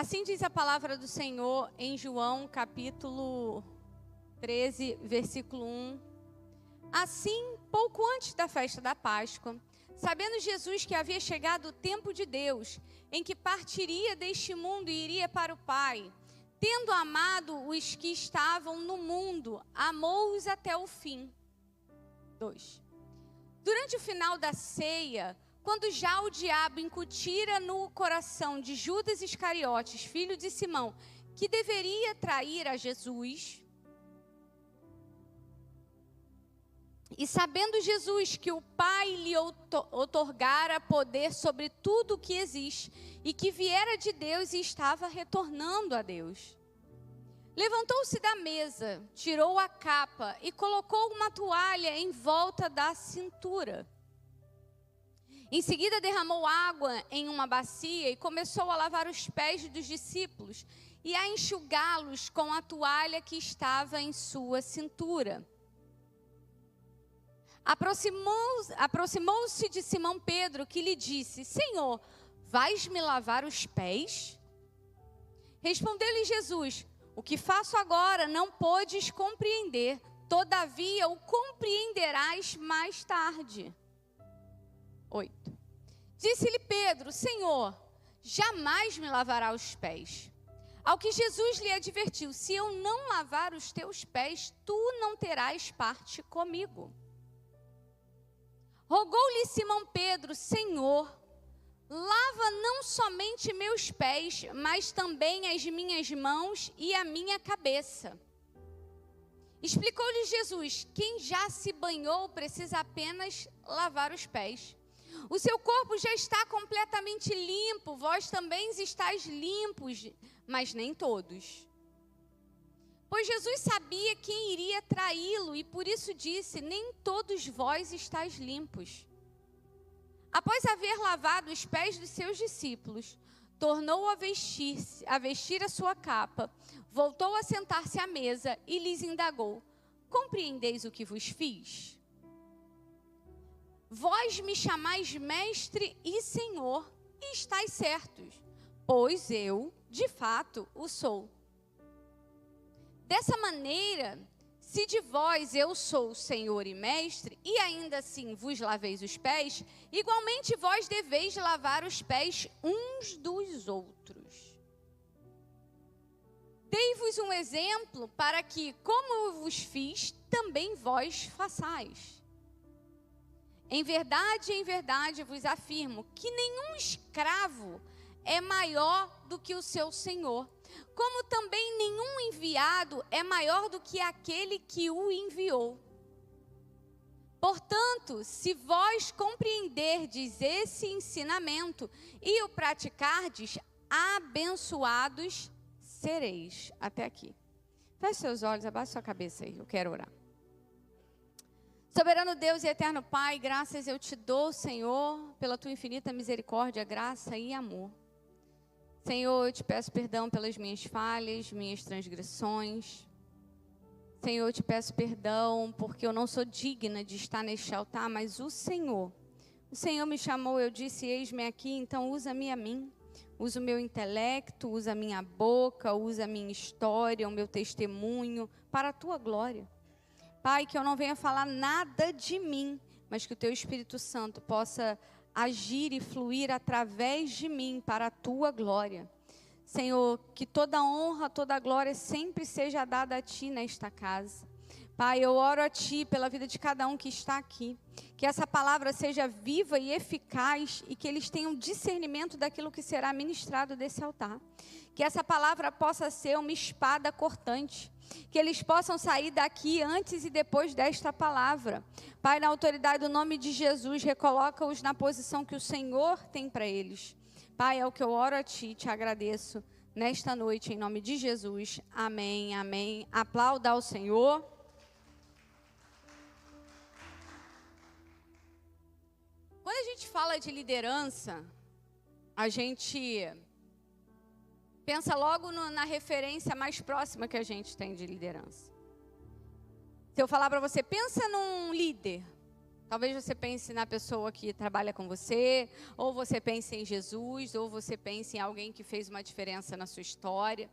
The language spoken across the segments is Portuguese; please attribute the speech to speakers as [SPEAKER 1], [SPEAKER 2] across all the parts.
[SPEAKER 1] Assim diz a palavra do Senhor em João, capítulo 13, versículo 1. Assim, pouco antes da festa da Páscoa, sabendo Jesus que havia chegado o tempo de Deus, em que partiria deste mundo e iria para o Pai, tendo amado os que estavam no mundo, amou-os até o fim. 2. Durante o final da ceia, quando já o diabo incutira no coração de Judas Iscariotes, filho de Simão, que deveria trair a Jesus, e sabendo Jesus que o Pai lhe outorgara poder sobre tudo o que existe, e que viera de Deus e estava retornando a Deus, levantou-se da mesa, tirou a capa e colocou uma toalha em volta da cintura. Em seguida derramou água em uma bacia e começou a lavar os pés dos discípulos e a enxugá-los com a toalha que estava em sua cintura. Aproximou-se de Simão Pedro, que lhe disse: Senhor, vais me lavar os pés? Respondeu-lhe Jesus: o que faço agora não podes compreender, todavia o compreenderás mais tarde. 8. Disse-lhe Pedro: Senhor, jamais me lavará os pés. Ao que Jesus lhe advertiu: se eu não lavar os teus pés, tu não terás parte comigo. Rogou-lhe Simão Pedro: Senhor, lava não somente meus pés, mas também as minhas mãos e a minha cabeça. Explicou-lhe Jesus: quem já se banhou precisa apenas lavar os pés. O seu corpo já está completamente limpo, vós também estáis limpos, mas nem todos. Pois Jesus sabia quem iria traí-lo e por isso disse: nem todos vós estáis limpos. Após haver lavado os pés dos seus discípulos, tornou a vestir a sua capa, voltou a sentar-se à mesa e lhes indagou: compreendeis o que vos fiz? Vós me chamais mestre e senhor, e estáis certos, pois eu, de fato, o sou. Dessa maneira, se de vós eu sou senhor e mestre, e ainda assim vos laveis os pés, igualmente vós deveis lavar os pés uns dos outros. Dei-vos um exemplo para que, como eu vos fiz, também vós façais. Em verdade vos afirmo que nenhum escravo é maior do que o seu senhor, como também nenhum enviado é maior do que aquele que o enviou. Portanto, se vós compreenderdes esse ensinamento e o praticardes, abençoados sereis. Até aqui. Feche seus olhos, abaixe sua cabeça aí, eu quero orar. Soberano Deus e eterno Pai, graças eu te dou, Senhor, pela tua infinita misericórdia, graça e amor. Senhor, eu te peço perdão pelas minhas falhas, minhas transgressões. Senhor, eu te peço perdão porque eu não sou digna de estar neste altar, mas o Senhor me chamou, eu disse: eis-me aqui, então usa-me a mim. Usa o meu intelecto, usa a minha boca, usa a minha história, o meu testemunho, para a tua glória. Pai, que eu não venha falar nada de mim, mas que o teu Espírito Santo possa agir e fluir através de mim para a tua glória. Senhor, que toda honra, toda glória sempre seja dada a ti nesta casa. Pai, eu oro a ti pela vida de cada um que está aqui. Que essa palavra seja viva e eficaz e que eles tenham discernimento daquilo que será ministrado desse altar. Que essa palavra possa ser uma espada cortante. Que eles possam sair daqui antes e depois desta palavra. Pai, na autoridade do nome de Jesus, recoloca-os na posição que o Senhor tem para eles. Pai, é o que eu oro a ti, te agradeço nesta noite, em nome de Jesus. Amém, amém. Aplauda ao Senhor. Quando a gente fala de liderança, a gente pensa logo na referência mais próxima que a gente tem de liderança. Se eu falar para você, pensa num líder. Talvez você pense na pessoa que trabalha com você, ou você pense em Jesus, ou você pense em alguém que fez uma diferença na sua história.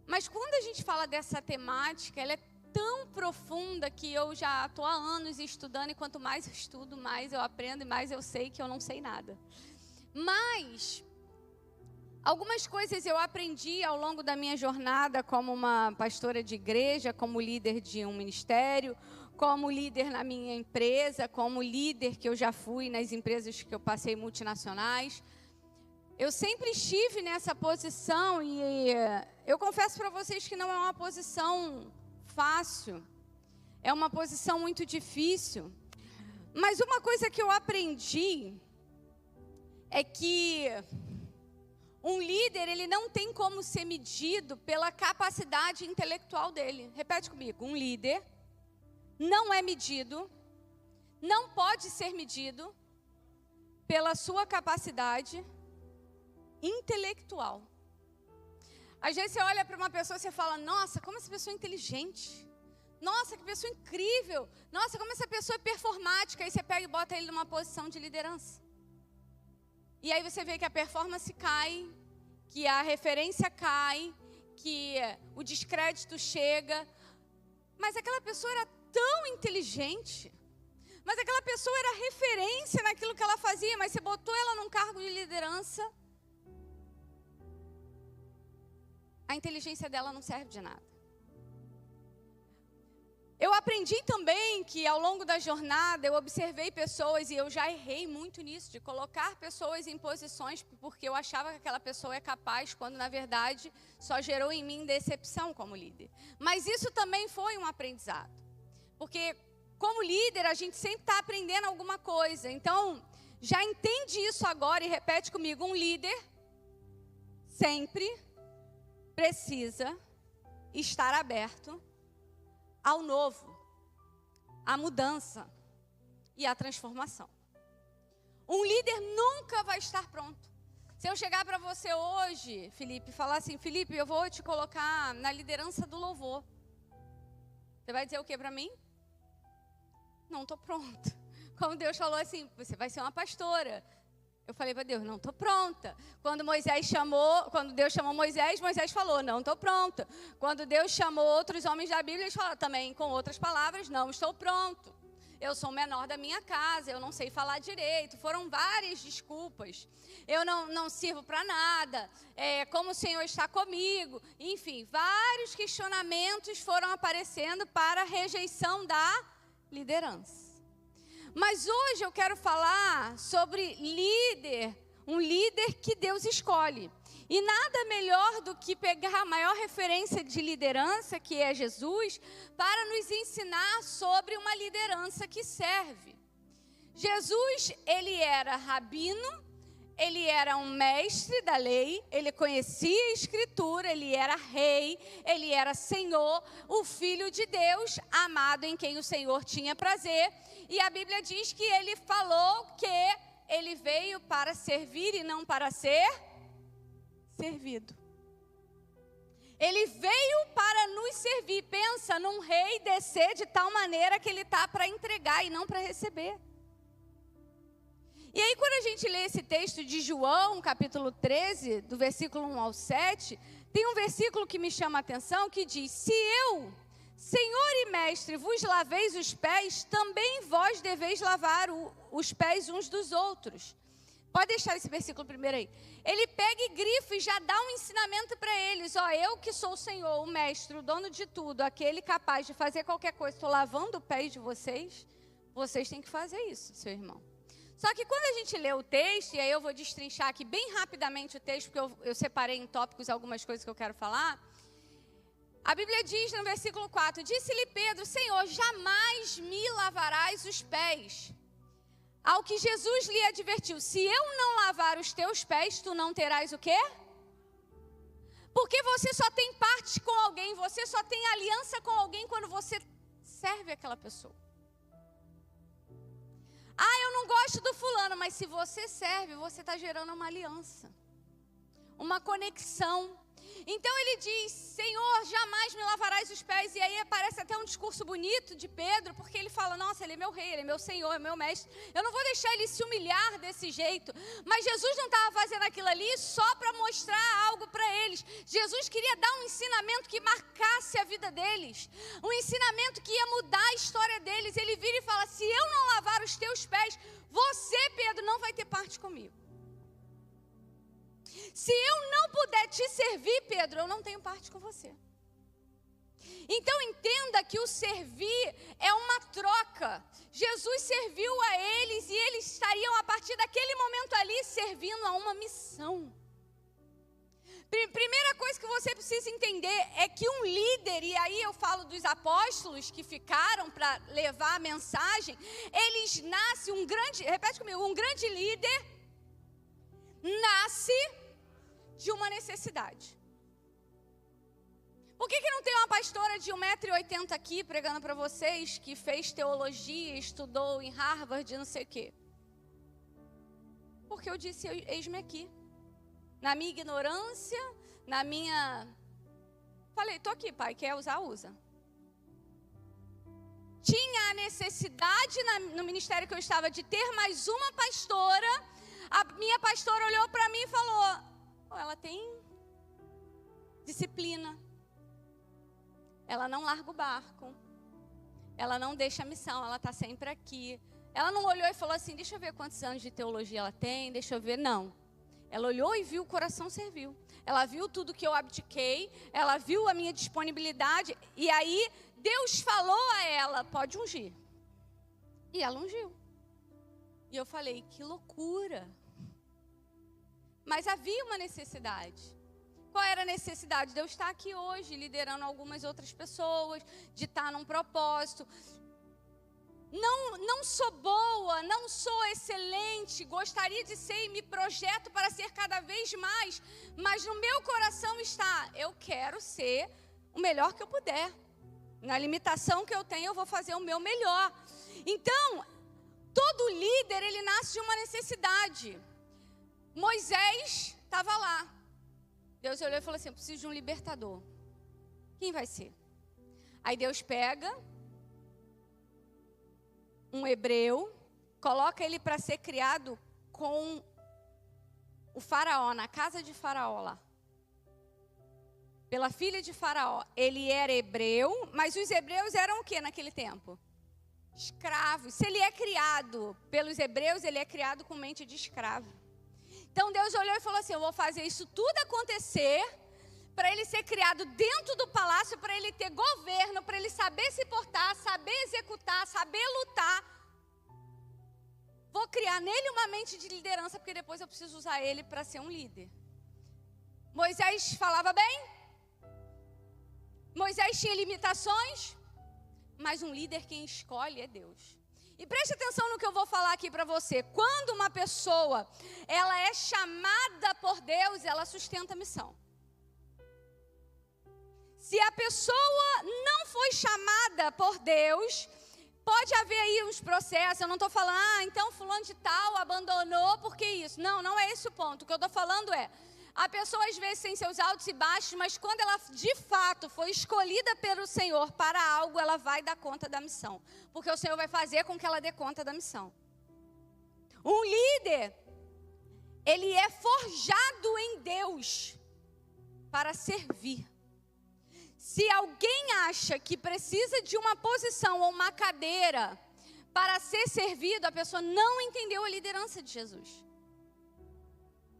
[SPEAKER 1] Mas quando a gente fala dessa temática, ela é tão profunda que eu já estou há anos estudando, e quanto mais eu estudo, mais eu aprendo e mais eu sei que eu não sei nada. Mas algumas coisas eu aprendi ao longo da minha jornada como uma pastora de igreja, como líder de um ministério, como líder na minha empresa, como líder que eu já fui nas empresas que eu passei multinacionais. Eu sempre estive nessa posição e eu confesso para vocês que não é uma posição fácil. É uma posição muito difícil. Mas uma coisa que eu aprendi é que um líder, ele não tem como ser medido pela capacidade intelectual dele. Repete comigo, um líder não é medido, não pode ser medido pela sua capacidade intelectual. Às vezes você olha para uma pessoa e você fala, nossa, como essa pessoa é inteligente. Nossa, que pessoa incrível. Nossa, como essa pessoa é performática. Aí você pega e bota ele numa posição de liderança. E aí você vê que a performance cai, que a referência cai, que o descrédito chega. Mas aquela pessoa era tão inteligente. Mas aquela pessoa era referência naquilo que ela fazia. Mas você botou ela num cargo de liderança. A inteligência dela não serve de nada. Eu aprendi também que ao longo da jornada eu observei pessoas, e eu já errei muito nisso, de colocar pessoas em posições porque eu achava que aquela pessoa é capaz, quando na verdade só gerou em mim decepção como líder. Mas isso também foi um aprendizado. Porque como líder a gente sempre está aprendendo alguma coisa. Então já entende isso agora e repete comigo, um líder sempre precisa estar aberto ao novo, à mudança e à transformação. Um líder nunca vai estar pronto. Se eu chegar para você hoje, Felipe, e falar assim, Felipe, eu vou te colocar na liderança do louvor. Você vai dizer o que para mim? Não estou pronta. Como Deus falou assim, você vai ser uma pastora. Eu falei para Deus, não estou pronta. Quando Deus chamou Moisés, Moisés falou, não estou pronta. Quando Deus chamou outros homens da Bíblia, eles falaram também, com outras palavras, não estou pronto. Eu sou o menor da minha casa, eu não sei falar direito. Foram várias desculpas. Eu não sirvo para nada. Como o Senhor está comigo. Enfim, vários questionamentos foram aparecendo para a rejeição da liderança. Mas hoje eu quero falar sobre líder, um líder que Deus escolhe. E nada melhor do que pegar a maior referência de liderança, que é Jesus, para nos ensinar sobre uma liderança que serve. Jesus, ele era rabino, ele era um mestre da lei, ele conhecia a Escritura, ele era rei, ele era Senhor, o Filho de Deus, amado em quem o Senhor tinha prazer. E a Bíblia diz que ele falou que ele veio para servir e não para ser servido. Ele veio para nos servir. Pensa num rei descer de tal maneira que ele está para entregar e não para receber. E aí quando a gente lê esse texto de João, capítulo 13, do versículo 1 ao 7, tem um versículo que me chama a atenção que diz, se eu, Senhor e Mestre, vos laveis os pés, também vós deveis lavar os pés uns dos outros. Pode deixar esse versículo primeiro aí. Ele pega e grifa e já dá um ensinamento para eles. Eu que sou o Senhor, o Mestre, o dono de tudo, aquele capaz de fazer qualquer coisa, estou lavando o pé de vocês, vocês têm que fazer isso, seu irmão. Só que quando a gente lê o texto, e aí eu vou destrinchar aqui bem rapidamente o texto, porque eu separei em tópicos algumas coisas que eu quero falar. A Bíblia diz no versículo 4, disse-lhe Pedro, Senhor, jamais me lavarás os pés. Ao que Jesus lhe advertiu, se eu não lavar os teus pés, tu não terás o quê? Porque você só tem parte com alguém, você só tem aliança com alguém quando você serve aquela pessoa. Eu não gosto do fulano, mas se você serve, você está gerando uma aliança, uma conexão. Então ele diz, Senhor, jamais me lavarás os pés. E aí parece até um discurso bonito de Pedro, porque ele fala, nossa, ele é meu rei, ele é meu Senhor, é meu mestre. Eu não vou deixar ele se humilhar desse jeito. Mas Jesus não estava fazendo aquilo ali só para mostrar algo para eles. Jesus queria dar um ensinamento que marcasse a vida deles. Um ensinamento que ia mudar a história deles. Ele vira e fala, se eu não lavar os teus pés, você, Pedro, não vai ter parte comigo. Se eu não puder te servir, Pedro, eu não tenho parte com você. Então entenda que o servir é uma troca. Jesus serviu a eles e eles estariam a partir daquele momento ali servindo a uma missão. Primeira coisa que você precisa entender é que um líder, e aí eu falo dos apóstolos que ficaram para levar a mensagem, eles nascem repete comigo, um grande líder nasce de uma necessidade. Por que não tem uma pastora de 1,80 m aqui pregando para vocês, que fez teologia, estudou em Harvard, não sei o quê? Porque eu disse, eis-me aqui. Na minha ignorância, falei, tô aqui, pai, quer usar, usa. Tinha a necessidade no ministério que eu estava de ter mais uma pastora. A minha pastora olhou para mim e falou, ela tem disciplina. Ela não larga o barco. Ela não deixa a missão, ela está sempre aqui. Ela não olhou e falou assim, deixa eu ver quantos anos de teologia ela tem, deixa eu ver, não. Ela olhou e viu o coração serviu. Ela viu tudo que eu abdiquei, ela viu a minha disponibilidade, e aí Deus falou a ela, pode ungir. E ela ungiu. E eu falei, que loucura. Mas havia uma necessidade. Qual era a necessidade? De eu estar aqui hoje, liderando algumas outras pessoas, de estar num propósito. Não sou boa, não sou excelente, gostaria de ser e me projeto para ser cada vez mais, mas no meu coração está, eu quero ser o melhor que eu puder. Na limitação que eu tenho, eu vou fazer o meu melhor. Então, todo líder, ele nasce de uma necessidade. Moisés estava lá. Deus olhou e falou assim, eu preciso de um libertador. Quem vai ser? Aí Deus pega um hebreu, coloca ele para ser criado com o faraó, na casa de faraó lá. Pela filha de faraó. Ele era hebreu, mas os hebreus eram o que naquele tempo? Escravos. Se ele é criado pelos hebreus, ele é criado com mente de escravo. Então Deus olhou e falou assim, eu vou fazer isso tudo acontecer para ele ser criado dentro do palácio, para ele ter governo, para ele saber se portar, saber executar, saber lutar. Vou criar nele uma mente de liderança, porque depois eu preciso usar ele para ser um líder. Moisés falava bem? Moisés tinha limitações? Mas um líder quem escolhe é Deus. E preste atenção no que eu vou falar aqui para você. Quando uma pessoa, ela é chamada por Deus, ela sustenta a missão. Se a pessoa não foi chamada por Deus, pode haver aí uns processos. Eu não estou falando, então fulano de tal abandonou, porque isso. Não é esse o ponto. O que eu estou falando é, a pessoa às vezes tem seus altos e baixos, mas quando ela de fato foi escolhida pelo Senhor para algo, ela vai dar conta da missão. Porque o Senhor vai fazer com que ela dê conta da missão. Um líder, ele é forjado em Deus para servir. Se alguém acha que precisa de uma posição ou uma cadeira para ser servido, a pessoa não entendeu a liderança de Jesus.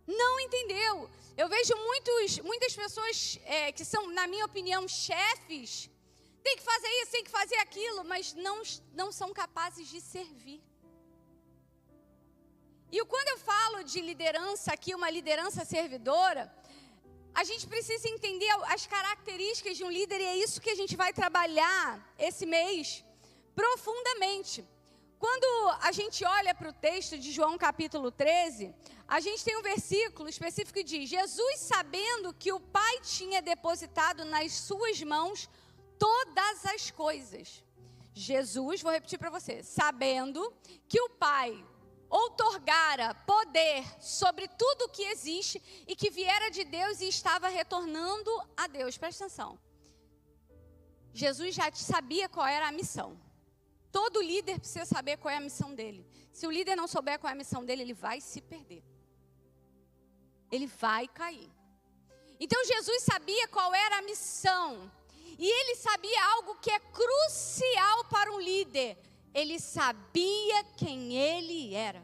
[SPEAKER 1] Não entendeu. Eu vejo muitas pessoas que são, na minha opinião, chefes. Tem que fazer isso, tem que fazer aquilo, mas não são capazes de servir. E quando eu falo de liderança aqui, uma liderança servidora, a gente precisa entender as características de um líder, e é isso que a gente vai trabalhar esse mês profundamente. Quando a gente olha para o texto de João capítulo 13, a gente tem um versículo específico que diz, Jesus, sabendo que o Pai tinha depositado nas suas mãos todas as coisas. Jesus, vou repetir para você, sabendo que o Pai, outorgara poder sobre tudo que existe e que viera de Deus e estava retornando a Deus. Presta atenção. Jesus já sabia qual era a missão. Todo líder precisa saber qual é a missão dele. Se o líder não souber qual é a missão dele, ele vai se perder. Ele vai cair. Então Jesus sabia qual era a missão. E ele sabia algo que é crucial para um líder. Ele sabia quem ele era.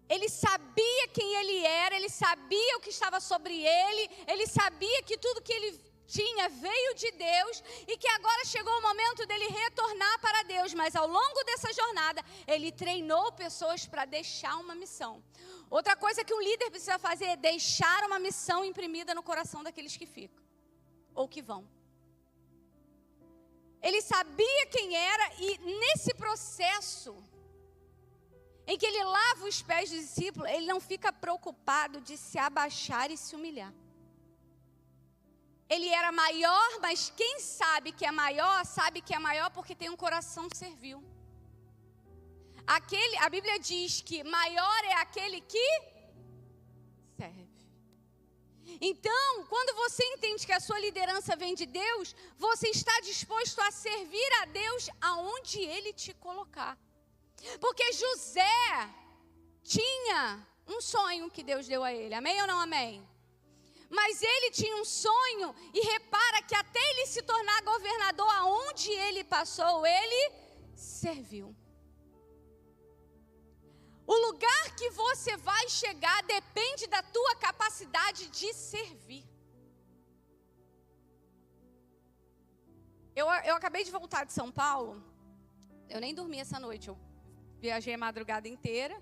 [SPEAKER 1] Ele sabia quem ele era, ele sabia o que estava sobre ele sabia que tudo que ele tinha veio de Deus e que agora chegou o momento dele retornar para Deus. Mas ao longo dessa jornada, ele treinou pessoas para deixar uma missão. Outra coisa que um líder precisa fazer é deixar uma missão imprimida no coração daqueles que ficam ou que vão. Ele sabia quem era e nesse processo em que ele lava os pés dos discípulos, ele não fica preocupado de se abaixar e se humilhar. Ele era maior, mas quem sabe que é maior, sabe que é maior porque tem um coração servil. A Bíblia diz que maior é aquele que serve. Então, quando você entende que a sua liderança vem de Deus, você está disposto a servir a Deus aonde Ele te colocar. Porque José tinha um sonho que Deus deu a ele, amém ou não amém? Mas ele tinha um sonho e repara que até ele se tornar governador, aonde ele passou, ele serviu. O lugar que você vai chegar depende da tua capacidade de servir. Eu acabei de voltar de São Paulo, eu nem dormi essa noite, eu viajei a madrugada inteira,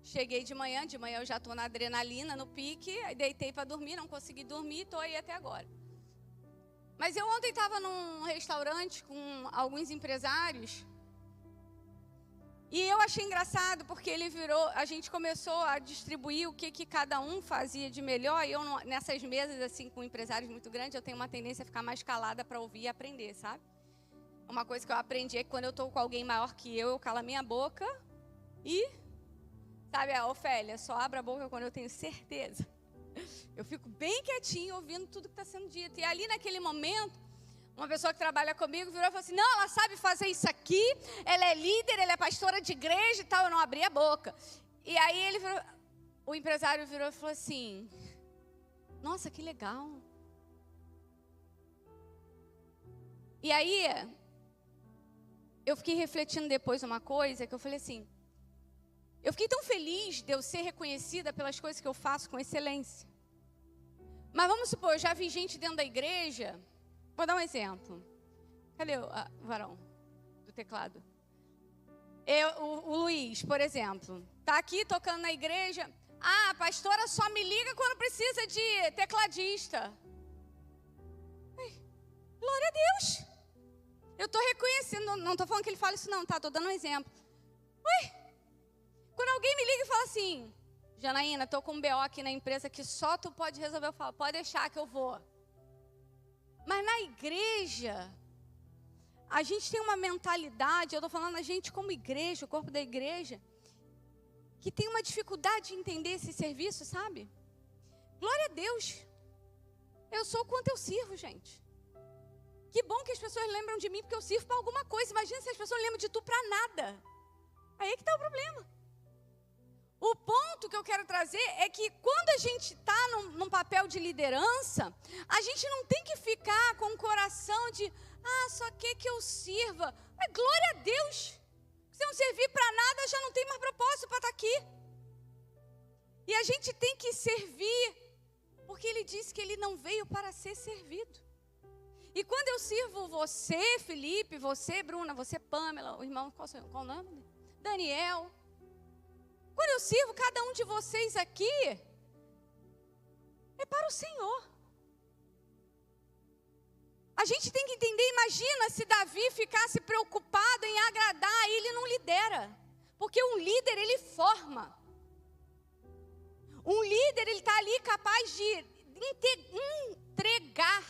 [SPEAKER 1] cheguei de manhã eu já estou na adrenalina, no pique, aí deitei para dormir, não consegui dormir, estou aí até agora. Mas eu ontem estava num restaurante com alguns empresários, e eu achei engraçado porque a gente começou a distribuir o que cada um fazia de melhor, e eu nessas mesas assim com empresários muito grandes, eu tenho uma tendência a ficar mais calada para ouvir e aprender, sabe? Uma coisa que eu aprendi é que quando eu estou com alguém maior que eu calo a minha boca e, sabe, a Ofélia, só abro a boca quando eu tenho certeza. Eu fico bem quietinho ouvindo tudo que está sendo dito. E ali naquele momento, uma pessoa que trabalha comigo virou e falou assim, não, ela sabe fazer isso aqui, ela é líder, ela é pastora de igreja e tal, eu não abri a boca. E aí o empresário virou e falou assim, nossa, que legal. E aí, eu fiquei refletindo depois uma coisa, que eu falei assim, eu fiquei tão feliz de eu ser reconhecida pelas coisas que eu faço com excelência. Mas vamos supor, eu já vi gente dentro da igreja, vou dar um exemplo. Cadê o varão do teclado? O Luiz, por exemplo, está aqui tocando na igreja. Ah, a pastora só me liga quando precisa de tecladista. Glória a Deus. Eu estou reconhecendo, não estou falando que ele fala isso não, tá? Estou dando um exemplo. Quando alguém me liga e fala assim, Janaína, estou com um BO aqui na empresa que só tu pode resolver, eu falo, pode deixar que eu vou. Mas na igreja, a gente tem uma mentalidade, eu estou falando a gente como igreja, o corpo da igreja, que tem uma dificuldade de entender esse serviço, sabe? Glória a Deus. Eu sou o quanto eu sirvo, gente. Que bom que as pessoas lembram de mim porque eu sirvo para alguma coisa. Imagina se as pessoas lembram de tu para nada. Aí é que está o problema. O ponto que eu quero trazer é que quando a gente está num papel de liderança, a gente não tem que ficar com o coração de, só quer que eu sirva. Mas glória a Deus. Se não servir para nada, já não tem mais propósito para estar aqui. E a gente tem que servir, porque ele disse que ele não veio para ser servido. E quando eu sirvo você, Felipe, você, Bruna, você, Pamela, o irmão, qual o nome? Daniel. Quando eu sirvo cada um de vocês aqui, é para o Senhor. A gente tem que entender, imagina se Davi ficasse preocupado em agradar, ele não lidera. Porque um líder, ele forma. Um líder, ele está ali capaz de entregar.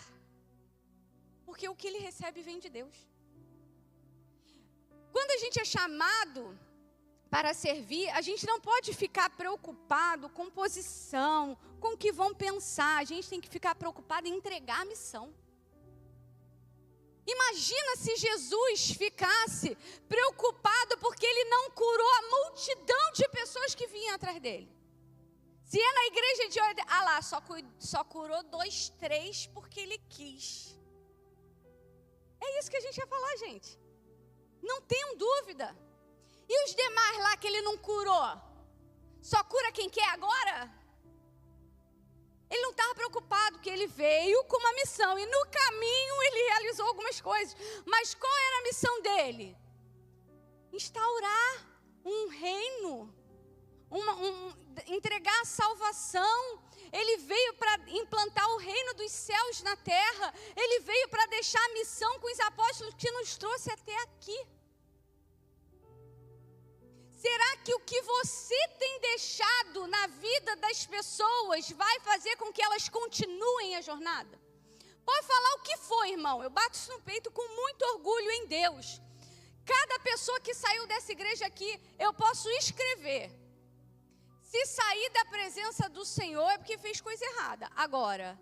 [SPEAKER 1] Porque o que ele recebe vem de Deus. Quando a gente é chamado, para servir, a gente não pode ficar preocupado com posição, com o que vão pensar. A gente tem que ficar preocupado em entregar a missão. Imagina se Jesus ficasse preocupado porque ele não curou a multidão de pessoas que vinham atrás dele. Se é na igreja de ordem, só curou 2, 3 porque ele quis. É isso que a gente ia falar, gente. Não tenham dúvida. E os demais lá que ele não curou? Só cura quem quer agora? Ele não estava preocupado, porque ele veio com uma missão. E no caminho ele realizou algumas coisas. Mas qual era a missão dele? Instaurar um reino. Entregar a salvação. Ele veio para implantar o reino dos céus na terra. Ele veio para deixar a missão com os apóstolos que nos trouxe até aqui. Será que o que você tem deixado na vida das pessoas vai fazer com que elas continuem a jornada? Pode falar o que for, irmão. Eu bato isso no peito com muito orgulho em Deus. Cada pessoa que saiu dessa igreja aqui, eu posso escrever. Se sair da presença do Senhor é porque fez coisa errada. Agora,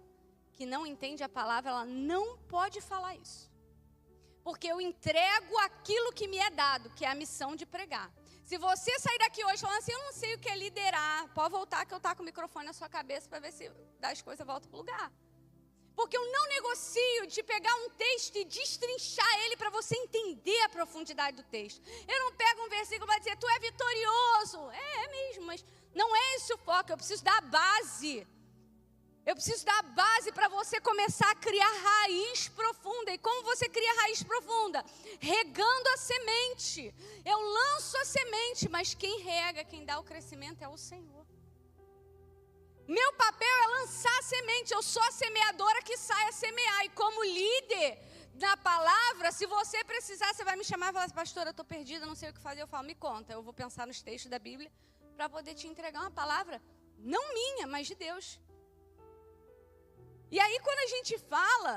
[SPEAKER 1] que não entende a palavra, ela não pode falar isso. Porque eu entrego aquilo que me é dado, que é a missão de pregar. Se você sair daqui hoje falando assim, eu não sei o que é liderar, pode voltar que eu estou com o microfone na sua cabeça para ver se as coisas voltam para o lugar. Porque eu não negocio de pegar um texto e destrinchar ele para você entender a profundidade do texto. Eu não pego um versículo para dizer, tu é vitorioso. É mesmo, mas não é esse o foco, eu preciso dar base. Eu preciso dar base para você começar a criar raiz profunda. E como você cria raiz profunda? Regando a semente. Eu lanço a semente, mas quem rega, quem dá o crescimento é o Senhor. Meu papel é lançar a semente. Eu sou a semeadora que sai a semear. E como líder na palavra, se você precisar, você vai me chamar e falar assim, pastora, eu estou perdida, não sei o que fazer. Eu falo, me conta. Eu vou pensar nos textos da Bíblia para poder te entregar uma palavra, não minha, mas de Deus. E aí, quando a gente fala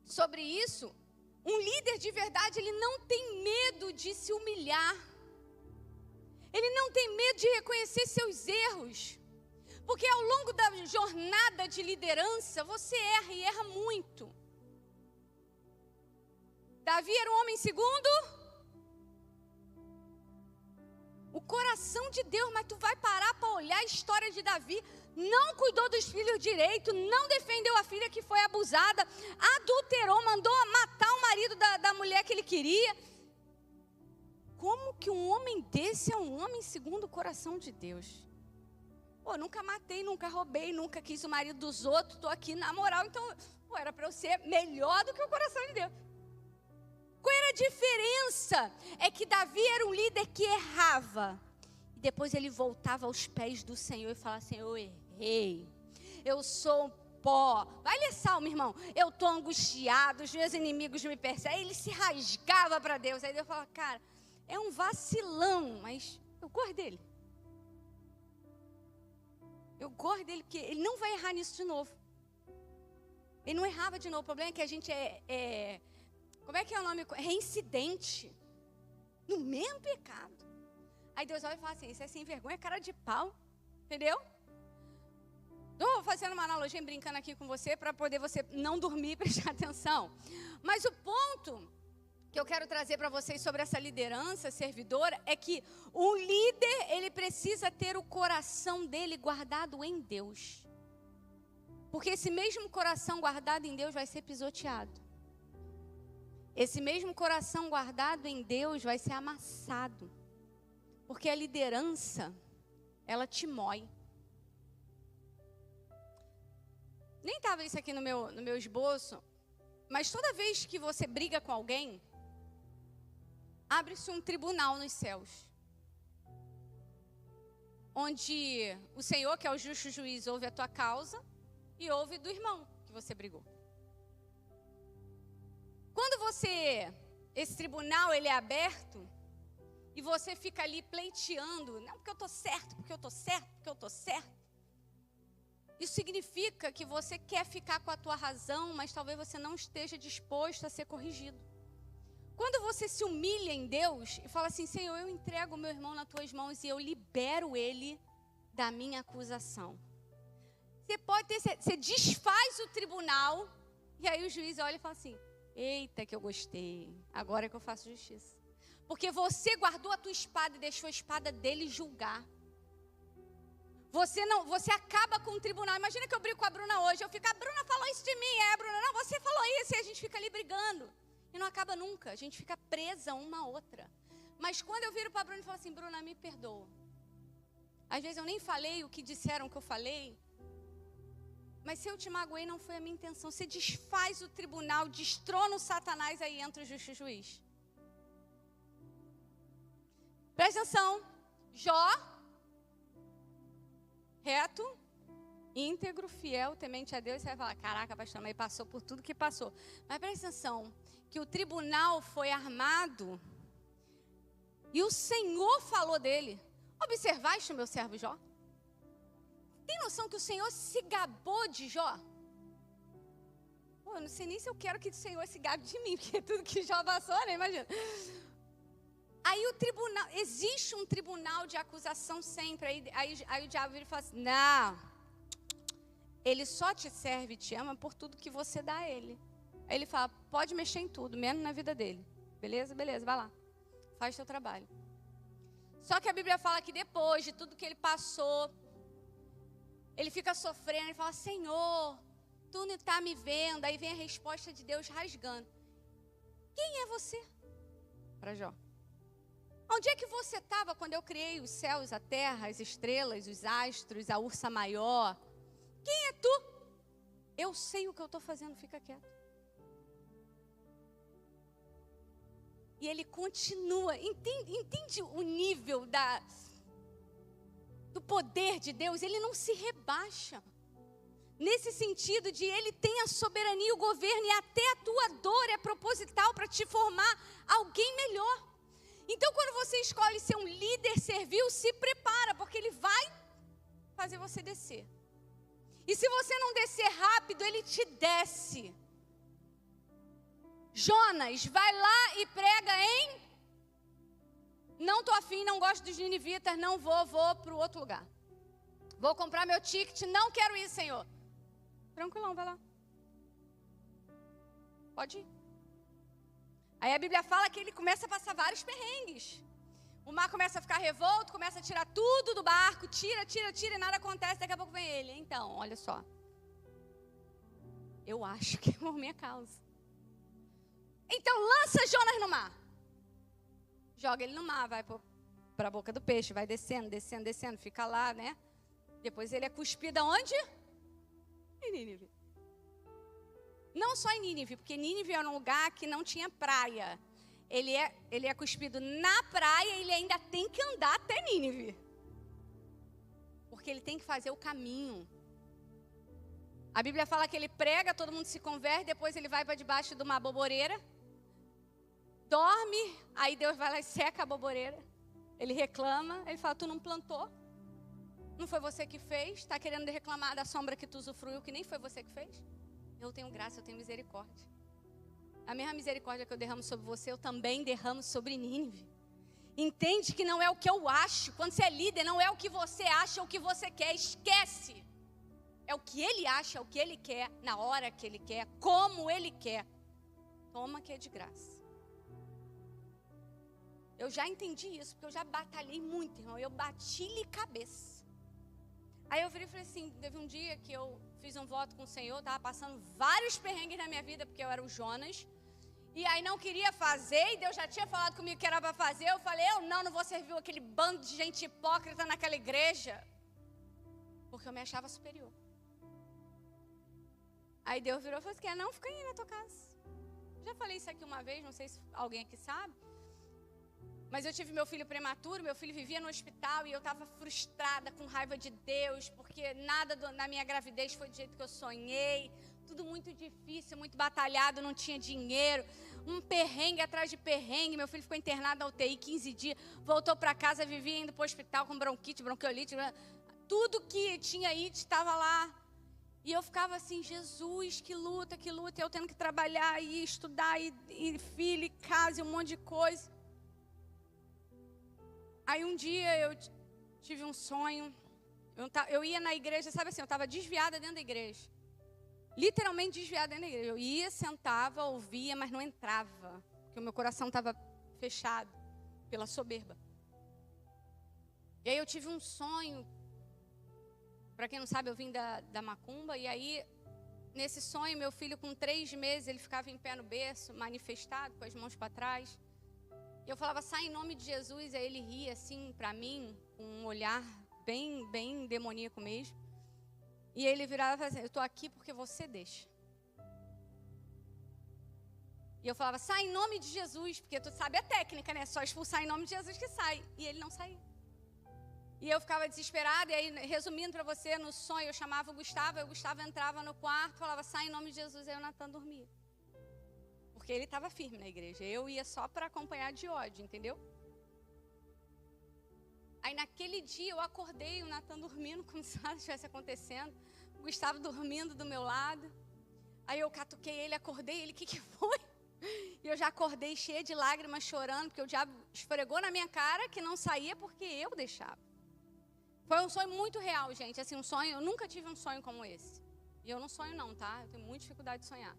[SPEAKER 1] sobre isso, um líder de verdade, ele não tem medo de se humilhar. Ele não tem medo de reconhecer seus erros. Porque ao longo da jornada de liderança, você erra e erra muito. Davi era um homem segundo o coração de Deus, mas tu vai parar para olhar a história de Davi. Não cuidou dos filhos direito, não defendeu a filha que foi abusada, adulterou, mandou matar o marido da mulher que ele queria. Como que um homem desse é um homem segundo o coração de Deus? Pô, nunca matei, nunca roubei, nunca quis o marido dos outros, estou aqui na moral, então era para eu ser melhor do que o coração de Deus. Qual era a diferença? É que Davi era um líder que errava. E depois ele voltava aos pés do Senhor e falava assim, eu errei, eu sou pó. Vai ler Salmo, irmão. Eu estou angustiado, os meus inimigos me perseguem. Ele se rasgava para Deus. Aí Deus falava, cara, é um vacilão, mas eu gosto dele. Eu gosto dele, porque ele não vai errar nisso de novo. Ele não errava de novo. O problema é que a gente como é que é o nome? Reincidente. No mesmo pecado. Aí Deus olha e fala assim, isso é sem vergonha, cara de pau. Entendeu? Estou fazendo uma analogia, brincando aqui com você, para poder você não dormir e prestar atenção. Mas o ponto que eu quero trazer para vocês sobre essa liderança servidora é que o líder, ele precisa ter o coração dele guardado em Deus. Porque esse mesmo coração guardado em Deus vai ser pisoteado. Esse mesmo coração guardado em Deus vai ser amassado. Porque a liderança, ela te mói. Nem estava isso aqui no meu esboço, mas toda vez que você briga com alguém, abre-se um tribunal nos céus. Onde o Senhor, que é o justo juiz, ouve a tua causa e ouve do irmão que você brigou. Quando esse tribunal ele é aberto, e você fica ali pleiteando, não porque eu estou certo, porque eu estou certo, porque eu estou certo. Isso significa que você quer ficar com a tua razão, mas talvez você não esteja disposto a ser corrigido. Quando você se humilha em Deus e fala assim, Senhor, eu entrego o meu irmão nas tuas mãos e eu libero ele da minha acusação. Você desfaz o tribunal e aí o juiz olha e fala assim, eita que eu gostei, agora é que eu faço justiça. Porque você guardou a tua espada e deixou a espada dele julgar. Você acaba com o tribunal. Imagina que eu brigo com a Bruna hoje. Eu fico, a Bruna falou isso de mim. É, Bruna, não, você falou isso. E a gente fica ali brigando. E não acaba nunca. A gente fica presa uma a outra. Mas quando eu viro para a Bruna e falo assim, Bruna, me perdoa. Às vezes eu nem falei o que disseram que eu falei. Mas se eu te magoei, não foi a minha intenção. Você desfaz o tribunal, destrona o Satanás, aí entra o justo juiz. Presta atenção. Jó, reto, íntegro, fiel, temente a Deus. Você vai falar, caraca, pastor, mas passou por tudo que passou. Mas presta atenção, que o tribunal foi armado e o Senhor falou dele. Observaste o meu servo Jó? Tem noção que o Senhor se gabou de Jó? Pô, eu não sei nem se eu quero que o Senhor se gabe de mim, porque tudo que Jó passou, né? Imagina. Aí o tribunal, existe um tribunal de acusação sempre. Aí o diabo vira e fala assim, não, ele só te serve e te ama por tudo que você dá a ele. Aí ele fala, pode mexer em tudo, menos na vida dele. Beleza? Beleza, vai lá. Faz teu trabalho. Só que a Bíblia fala que depois de tudo que ele passou, ele fica sofrendo, ele fala, Senhor, tu não está me vendo. Aí vem a resposta de Deus rasgando. Quem é você? Para Jó. Onde é que você estava quando eu criei os céus, a terra, as estrelas, os astros, a ursa maior? Quem é tu? Eu sei o que eu estou fazendo, fica quieto. E ele continua, entende o nível do poder de Deus? Ele não se rebaixa. Nesse sentido de ele tem a soberania e o governo, e até a tua dor é proposital para te formar alguém melhor. Então, quando você escolhe ser um líder servil, se prepara, porque ele vai fazer você descer. E se você não descer rápido, ele te desce. Jonas, vai lá e prega em... Não estou afim, não gosto dos ninivitas, não vou para o outro lugar. Vou comprar meu ticket, não quero ir, Senhor. Tranquilão, vai lá. Pode ir. Aí a Bíblia fala que ele começa a passar vários perrengues. O mar começa a ficar revolto, começa a tirar tudo do barco, tira, e nada acontece, daqui a pouco vem ele. Então, olha só. Eu acho que é por minha causa. Então, lança Jonas no mar. Joga ele no mar, vai para a boca do peixe, vai descendo, fica lá, né? Depois ele é cuspido aonde? Em Nínive. Não só em Nínive, porque Nínive era um lugar que não tinha praia. Ele é cuspido na praia e ele ainda tem que andar até Nínive. Porque ele tem que fazer o caminho. A Bíblia fala que ele prega, todo mundo se converte, depois ele vai para debaixo de uma boboreira. Dorme, aí Deus vai lá e seca a boboreira. Ele reclama, ele fala, tu não plantou. Não foi você que fez, está querendo reclamar da sombra que tu usufruiu, que nem foi você que fez. Eu tenho graça, eu tenho misericórdia. A mesma misericórdia que eu derramo sobre você, eu também derramo sobre Nínive. Entende que não é o que eu acho. Quando você é líder, não é o que você acha, é o que você quer. Esquece. É o que ele acha, é o que ele quer, na hora que ele quer, como ele quer. Toma que é de graça. Eu já entendi isso, porque eu já batalhei muito, irmão. Eu bati-lhe cabeça. Aí eu virei e falei assim, teve um dia que eu fiz um voto com o Senhor, estava passando vários perrengues na minha vida, porque eu era o Jonas. E aí não queria fazer, e Deus já tinha falado comigo que era para fazer. Eu falei, eu não vou servir aquele bando de gente hipócrita naquela igreja. Porque eu me achava superior. Aí Deus virou e falou assim, não, fica aí na tua casa. Já falei isso aqui uma vez, não sei se alguém aqui sabe. Mas eu tive meu filho prematuro, meu filho vivia no hospital e eu estava frustrada, com raiva de Deus, porque nada na minha gravidez foi do jeito que eu sonhei. Tudo muito difícil, muito batalhado, não tinha dinheiro. Um perrengue atrás de perrengue. Meu filho ficou internado na UTI 15 dias, voltou para casa, vivia indo para o hospital com bronquite, bronquiolite. Tudo que tinha aí estava lá. E eu ficava assim, Jesus, que luta, eu tendo que trabalhar e estudar, e filho, e casa, e um monte de coisa. Aí um dia eu tive um sonho, eu ia na igreja, sabe assim, eu estava desviada dentro da igreja. Literalmente desviada dentro da igreja. Eu ia, sentava, ouvia, mas não entrava, porque o meu coração estava fechado pela soberba. E aí eu tive um sonho. Para quem não sabe, eu vim da macumba, e aí, nesse sonho, meu filho com 3 meses, ele ficava em pé no berço, manifestado, com as mãos para trás. E eu falava, sai em nome de Jesus, aí ele ria assim para mim, com um olhar bem demoníaco mesmo. E ele virava e falava assim, eu estou aqui porque você deixa. E eu falava, sai em nome de Jesus, porque tu sabe a técnica, né? Só expulsar em nome de Jesus que sai. E ele não saía. E eu ficava desesperada, e aí, resumindo para você, no sonho eu chamava o Gustavo entrava no quarto, falava, sai em nome de Jesus, aí o Natan dormia. Porque ele estava firme na igreja, eu ia só para acompanhar de ódio, entendeu? Aí naquele dia eu acordei, o Natan dormindo, como se nada estivesse acontecendo, o Gustavo dormindo do meu lado, aí eu catuquei ele, acordei ele, o que foi? E eu já acordei cheia de lágrimas, chorando, porque o diabo esfregou na minha cara que não saía porque eu deixava. Foi um sonho muito real, gente. Assim, um sonho, eu nunca tive um sonho como esse. E eu não sonho não, tá? Eu tenho muita dificuldade de sonhar.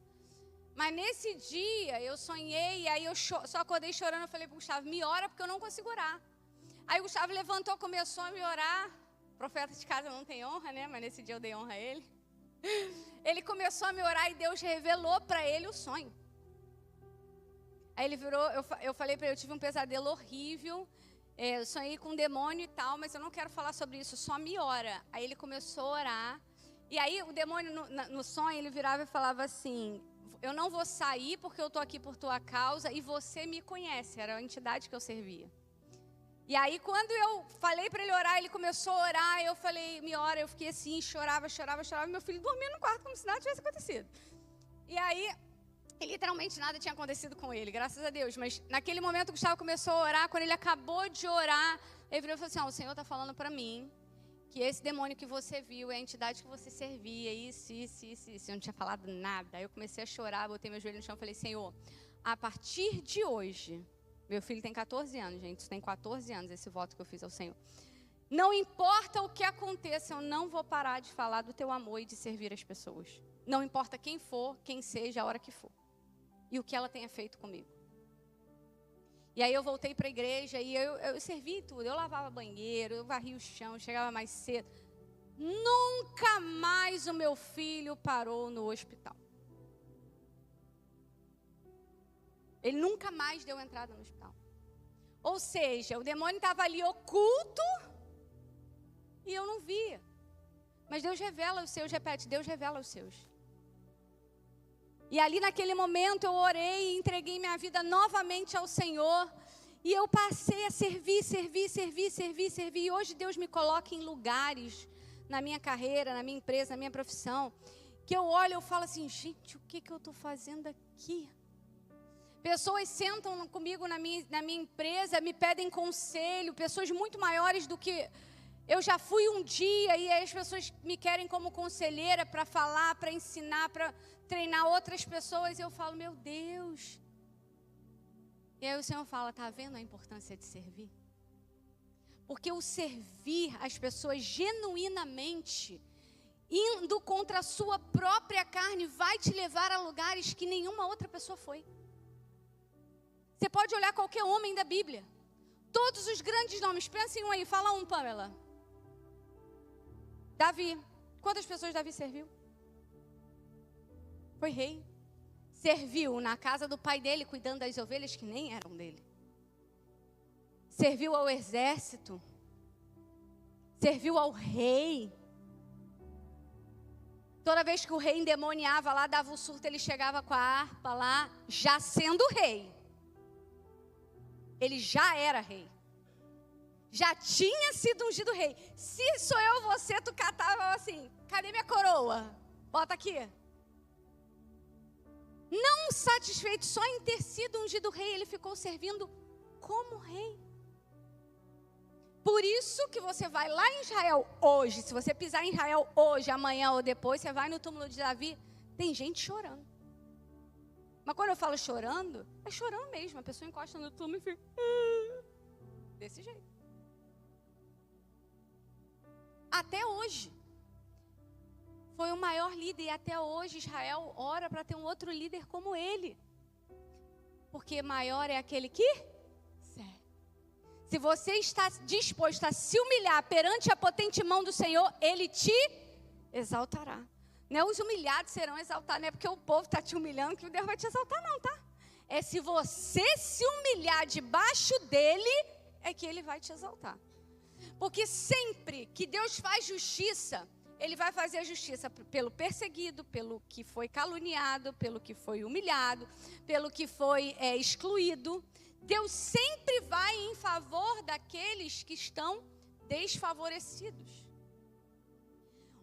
[SPEAKER 1] Mas nesse dia, eu sonhei, e aí eu só acordei chorando. Eu falei pro Gustavo, me ora, porque eu não consigo orar. Aí o Gustavo levantou, começou a me orar. Profeta de casa não tem honra, né? Mas nesse dia eu dei honra a ele. Ele começou a me orar e Deus revelou para ele o sonho. Aí ele virou, eu falei para ele, eu tive um pesadelo horrível. Eu sonhei com um demônio e tal, mas eu não quero falar sobre isso, só me ora. Aí ele começou a orar. E aí o demônio no sonho, ele virava e falava assim, eu não vou sair porque eu estou aqui por tua causa e você me conhece. Era a entidade que eu servia. E aí quando eu falei para ele orar, ele começou a orar. Eu falei, me ora, eu fiquei assim, chorava. Meu filho dormia no quarto como se nada tivesse acontecido. E aí, literalmente nada tinha acontecido com ele, graças a Deus. Mas naquele momento o Gustavo começou a orar. Quando ele acabou de orar, ele virou e falou assim, o Senhor está falando para mim que esse demônio que você viu é a entidade que você servia, isso. Eu não tinha falado nada. Aí eu comecei a chorar, botei meu joelho no chão e falei, Senhor, a partir de hoje, meu filho tem 14 anos, gente, isso tem 14 anos esse voto que eu fiz ao Senhor. Não importa o que aconteça, eu não vou parar de falar do teu amor e de servir as pessoas. Não importa quem for, quem seja, a hora que for. E o que ela tenha feito comigo. E aí eu voltei para a igreja e eu servi tudo. Eu lavava banheiro, eu varria o chão, chegava mais cedo. Nunca mais o meu filho parou no hospital. Ele nunca mais deu entrada no hospital. Ou seja, o demônio estava ali oculto e eu não via. Mas Deus revela os seus, repete, Deus revela os seus. E ali naquele momento eu orei e entreguei minha vida novamente ao Senhor. E eu passei a servir. E hoje Deus me coloca em lugares na minha carreira, na minha empresa, na minha profissão, que eu olho e eu falo assim, gente, o que eu estou fazendo aqui? Pessoas sentam comigo na minha empresa, me pedem conselho, pessoas muito maiores do que eu já fui um dia, e aí as pessoas me querem como conselheira para falar, para ensinar, para treinar outras pessoas, e eu falo, meu Deus. E aí o Senhor fala, está vendo a importância de servir? Porque o servir as pessoas genuinamente, indo contra a sua própria carne, vai te levar a lugares que nenhuma outra pessoa foi. Você pode olhar qualquer homem da Bíblia. Todos os grandes nomes, pensa em um aí, fala um, Pamela. Davi. Quantas pessoas Davi serviu? Foi rei. Serviu na casa do pai dele, cuidando das ovelhas que nem eram dele. Serviu ao exército. Serviu ao rei. Toda vez que o rei endemoniava lá, dava o surto, ele chegava com a harpa lá, já sendo rei. Ele já era rei. Já tinha sido ungido rei. Se sou eu, você, tu catava assim, cadê minha coroa? Bota aqui. Não satisfeito só em ter sido ungido rei, ele ficou servindo como rei. Por isso que você vai lá em Israel hoje, se você pisar em Israel hoje, amanhã ou depois, você vai no túmulo de Davi, tem gente chorando. Mas quando eu falo chorando, é chorando mesmo. A pessoa encosta no túmulo e fica desse jeito. Até hoje. Foi o maior líder e até hoje Israel ora para ter um outro líder como ele. Porque maior é aquele que serve. Se você está disposto a se humilhar perante a potente mão do Senhor, Ele te exaltará. Não é os humilhados serão exaltados, não é porque o povo está te humilhando que Deus vai te exaltar não, tá? É se você se humilhar debaixo dEle, é que Ele vai te exaltar. Porque sempre que Deus faz justiça, Ele vai fazer a justiça pelo perseguido, pelo que foi caluniado, pelo que foi humilhado, pelo que foi excluído. Deus sempre vai em favor daqueles que estão desfavorecidos.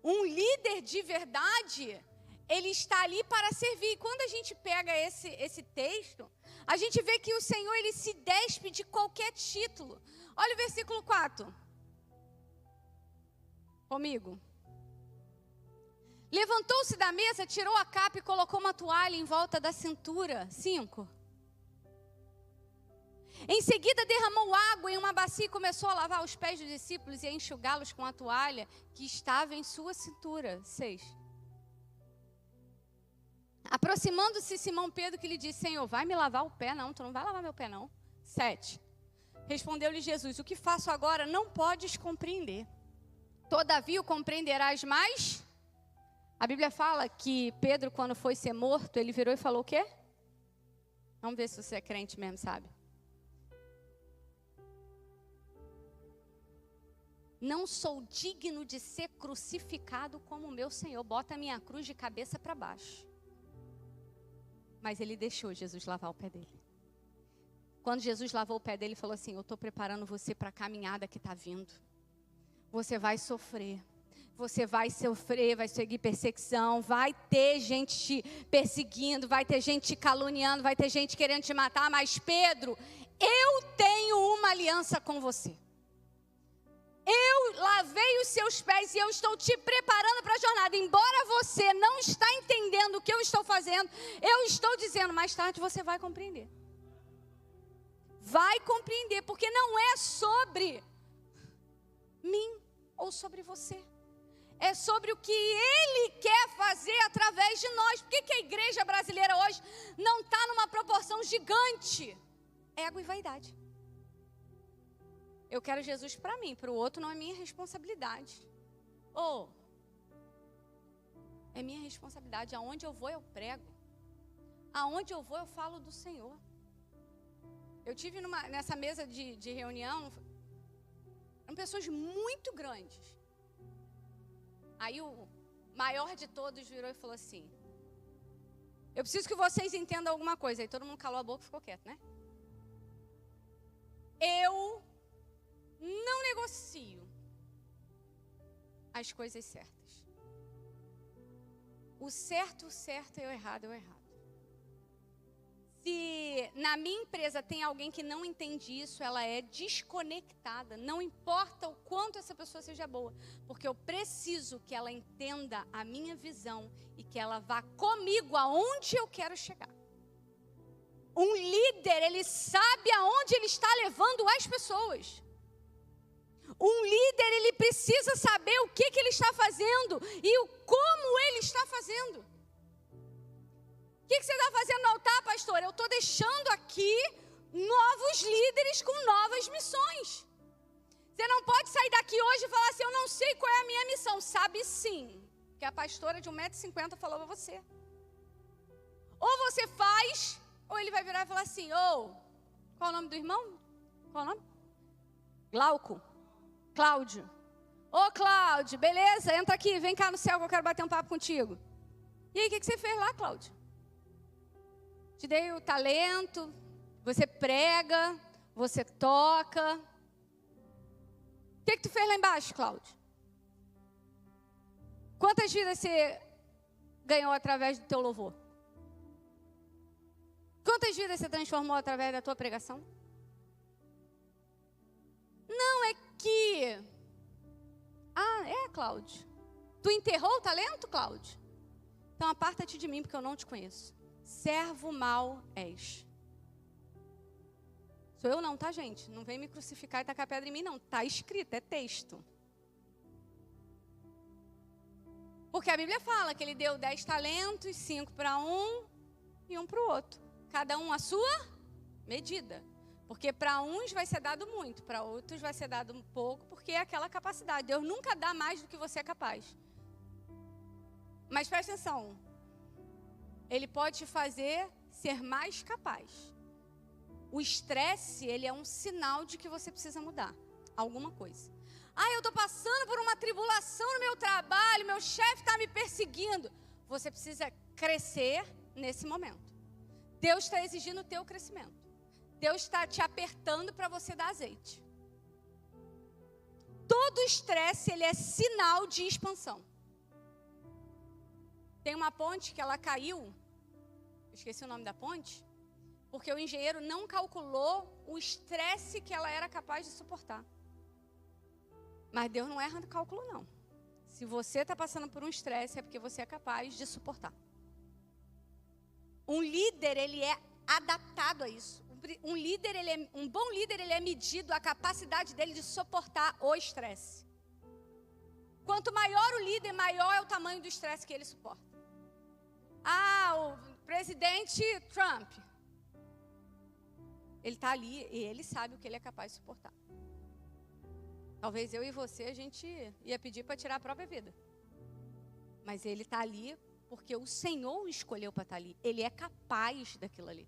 [SPEAKER 1] Um líder de verdade, ele está ali para servir. Quando a gente pega esse texto, a gente vê que o Senhor, ele se despe de qualquer título. Olha o versículo 4. Comigo. Levantou-se da mesa, tirou a capa e colocou uma toalha em volta da cintura. 5. Em seguida derramou água em uma bacia e começou a lavar os pés dos discípulos e a enxugá-los com a toalha que estava em sua cintura. 6. Aproximando-se Simão Pedro, que lhe disse: Senhor, vai me lavar o pé? Não, tu não vai lavar meu pé não. 7. Respondeu-lhe Jesus: o que faço agora não podes compreender. Todavia o compreenderás mais. A Bíblia fala que Pedro, quando foi ser morto, ele virou e falou o quê? Vamos ver se você é crente mesmo, sabe? Não sou digno de ser crucificado como o meu Senhor. Bota a minha cruz de cabeça para baixo. Mas ele deixou Jesus lavar o pé dele. Quando Jesus lavou o pé dele, ele falou assim: eu estou preparando você para a caminhada que está vindo. Você vai sofrer. Você vai sofrer, vai seguir perseguição, vai ter gente te perseguindo, vai ter gente te caluniando, vai ter gente querendo te matar. Mas Pedro, eu tenho uma aliança com você. Eu lavei os seus pés e eu estou te preparando para a jornada. Embora você não está entendendo o que eu estou fazendo, eu estou dizendo, mais tarde você vai compreender. Vai compreender, porque não é sobre mim ou sobre você. É sobre o que Ele quer fazer através de nós. Por que a igreja brasileira hoje não está numa proporção gigante? Ego e vaidade. Eu quero Jesus para mim, para o outro não é minha responsabilidade. É minha responsabilidade. Aonde eu vou, eu prego. Aonde eu vou, eu falo do Senhor. Eu tive nessa mesa de reunião, eram pessoas muito grandes. Aí o maior de todos virou e falou assim: eu preciso que vocês entendam alguma coisa. Aí todo mundo calou a boca e ficou quieto, né? Eu não negocio as coisas certas. O certo é o errado é o errado. Se na minha empresa tem alguém que não entende isso, ela é desconectada. Não importa o quanto essa pessoa seja boa, porque eu preciso que ela entenda a minha visão e que ela vá comigo aonde eu quero chegar. Um líder, ele sabe aonde ele está levando as pessoas. Um líder, ele precisa saber o que ele está fazendo e como ele está fazendo. O que você está fazendo no altar, pastor? Eu estou deixando aqui novos líderes com novas missões. Você não pode sair daqui hoje e falar assim: eu não sei qual é a minha missão. Sabe sim, que a pastora de 1,50 m falou para você. Ou você faz, ou ele vai virar e falar assim: qual é o nome do irmão? Qual é o nome? Cláudio. Cláudio, beleza? Entra aqui, vem cá no céu que eu quero bater um papo contigo. E aí, o que você fez lá, Cláudio? Te dei o talento, você prega, você toca. O que tu fez lá embaixo, Cláudio? Quantas vidas você ganhou através do teu louvor? Quantas vidas você transformou através da tua pregação? Não, é que... Cláudio. Tu enterrou o talento, Cláudio? Então aparta-te de mim, porque eu não te conheço. Servo mau és. Sou eu não, tá, gente? Não vem me crucificar e tacar pedra em mim, não. Tá escrito, é texto. Porque a Bíblia fala que ele deu 10 talentos, 5 para um e 1 para o outro. Cada um a sua medida. Porque para uns vai ser dado muito, para outros vai ser dado um pouco, porque é aquela capacidade. Deus nunca dá mais do que você é capaz. Mas presta atenção. Ele pode te fazer ser mais capaz. O estresse, ele é um sinal de que você precisa mudar alguma coisa. Eu estou passando por uma tribulação no meu trabalho, meu chefe está me perseguindo. Você precisa crescer nesse momento. Deus está exigindo o teu crescimento. Deus está te apertando para você dar azeite. Todo estresse, ele é sinal de expansão. Tem uma ponte que ela caiu, esqueci o nome da ponte, porque o engenheiro não calculou o estresse que ela era capaz de suportar. Mas Deus não erra no cálculo, não. Se você está passando por um estresse, é porque você é capaz de suportar. Um líder, ele é adaptado a isso. Um bom líder, ele é medido a capacidade dele de suportar o estresse. Quanto maior o líder, maior é o tamanho do estresse que ele suporta. O presidente Trump. Ele está ali e ele sabe o que ele é capaz de suportar. Talvez eu e você, a gente ia pedir para tirar a própria vida. Mas ele está ali porque o Senhor o escolheu para estar ali. Ele é capaz daquilo ali.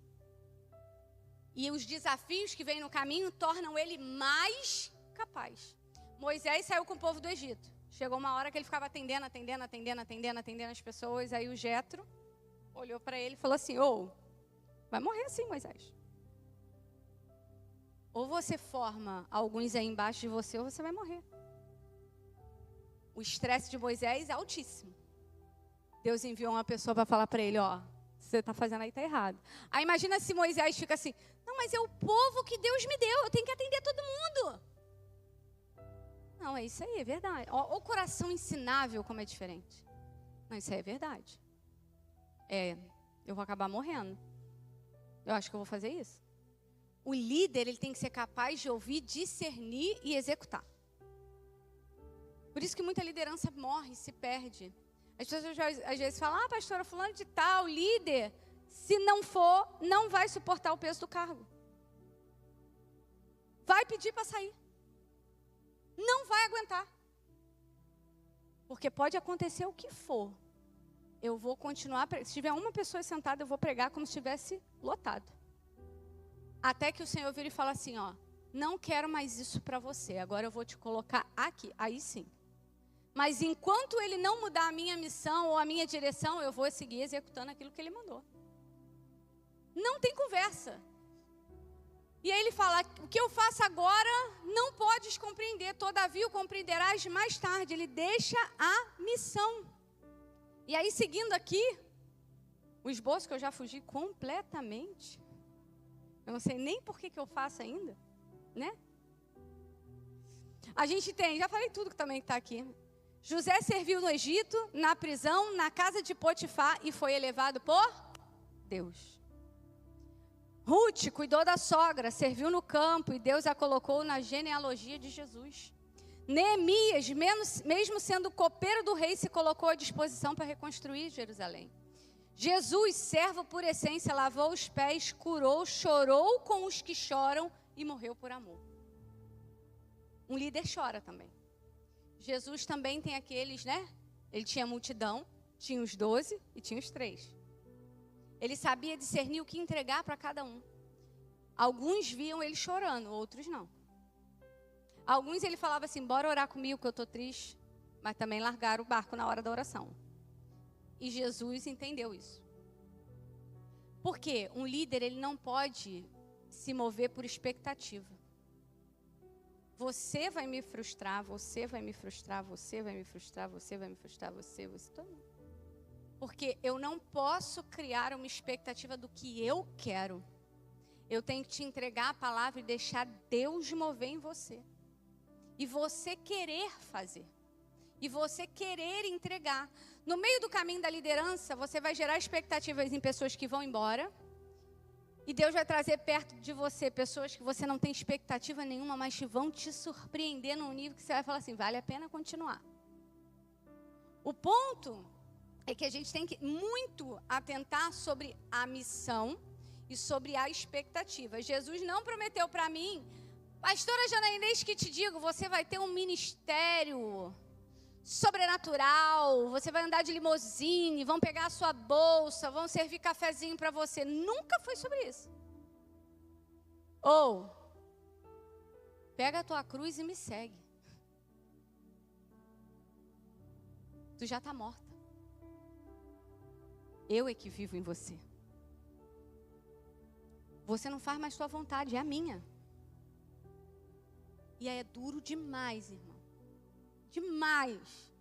[SPEAKER 1] E os desafios que vêm no caminho tornam ele mais capaz. Moisés saiu com o povo do Egito. Chegou uma hora que ele ficava atendendo as pessoas. Aí o Jetro olhou para ele e falou assim: vai morrer assim, Moisés. Ou você forma alguns aí embaixo de você, ou você vai morrer. O estresse de Moisés é altíssimo. Deus enviou uma pessoa para falar para ele: você está fazendo aí, está errado. Aí imagina se Moisés fica assim: não, mas é o povo que Deus me deu, eu tenho que atender todo mundo. Não, é isso aí, é verdade. O coração ensinável como é diferente. Não, isso aí é verdade. Eu vou acabar morrendo. Eu acho que eu vou fazer isso. O líder, ele tem que ser capaz de ouvir, discernir e executar. Por isso que muita liderança morre, se perde. As pessoas às vezes falam: pastora, fulano de tal, líder, se não for, não vai suportar o peso do cargo. Vai pedir para sair. Não vai aguentar. Porque pode acontecer o que for. Eu vou continuar, se tiver uma pessoa sentada, eu vou pregar como se estivesse lotado. Até que o Senhor vira e fala assim: não quero mais isso para você, agora eu vou te colocar aqui. Aí sim. Mas enquanto ele não mudar a minha missão ou a minha direção, eu vou seguir executando aquilo que ele mandou. Não tem conversa. E aí ele fala: o que eu faço agora não podes compreender, todavia o compreenderás mais tarde. Ele deixa a missão. E aí, seguindo aqui, o esboço que eu já fugi completamente. Eu não sei nem por que eu faço ainda, né? A gente tem, já falei tudo que também está aqui. José serviu no Egito, na prisão, na casa de Potifar e foi elevado por Deus. Ruth cuidou da sogra, serviu no campo e Deus a colocou na genealogia de Jesus. Neemias, mesmo sendo copeiro do rei, se colocou à disposição para reconstruir Jerusalém. Jesus, servo por essência, lavou os pés, curou, chorou com os que choram e morreu por amor. Um líder chora também. Jesus também tem aqueles, né? Ele tinha multidão, tinha os 12 e tinha os 3. Ele sabia discernir o que entregar para cada um. Alguns viam ele chorando, outros não. Alguns ele falava assim: bora orar comigo que eu estou triste. Mas também largaram o barco na hora da oração. E Jesus entendeu isso. Por quê? Um líder, ele não pode se mover por expectativa. Você vai me frustrar, você vai me frustrar, você vai me frustrar, você vai me frustrar, você todo mundo. Porque eu não posso criar uma expectativa do que eu quero. Eu tenho que te entregar a palavra e deixar Deus mover em você. e você querer fazer. E você querer entregar. No meio do caminho da liderança, você vai gerar expectativas em pessoas que vão embora. E Deus vai trazer perto de você pessoas que você não tem expectativa nenhuma, mas que vão te surpreender num nível que você vai falar assim, vale a pena continuar. O ponto é que a gente tem que muito atentar sobre a missão e sobre a expectativa. Jesus não prometeu para mim, pastora Janainês, que te digo, você vai ter um ministério sobrenatural, você vai andar de limusine, vão pegar a sua bolsa, vão servir cafezinho para você. Nunca foi sobre isso. Ou, pega a tua cruz e me segue. Tu já está morta. Eu é que vivo em você. Você não faz mais sua vontade, é a minha. E aí é duro demais, irmão. Demais.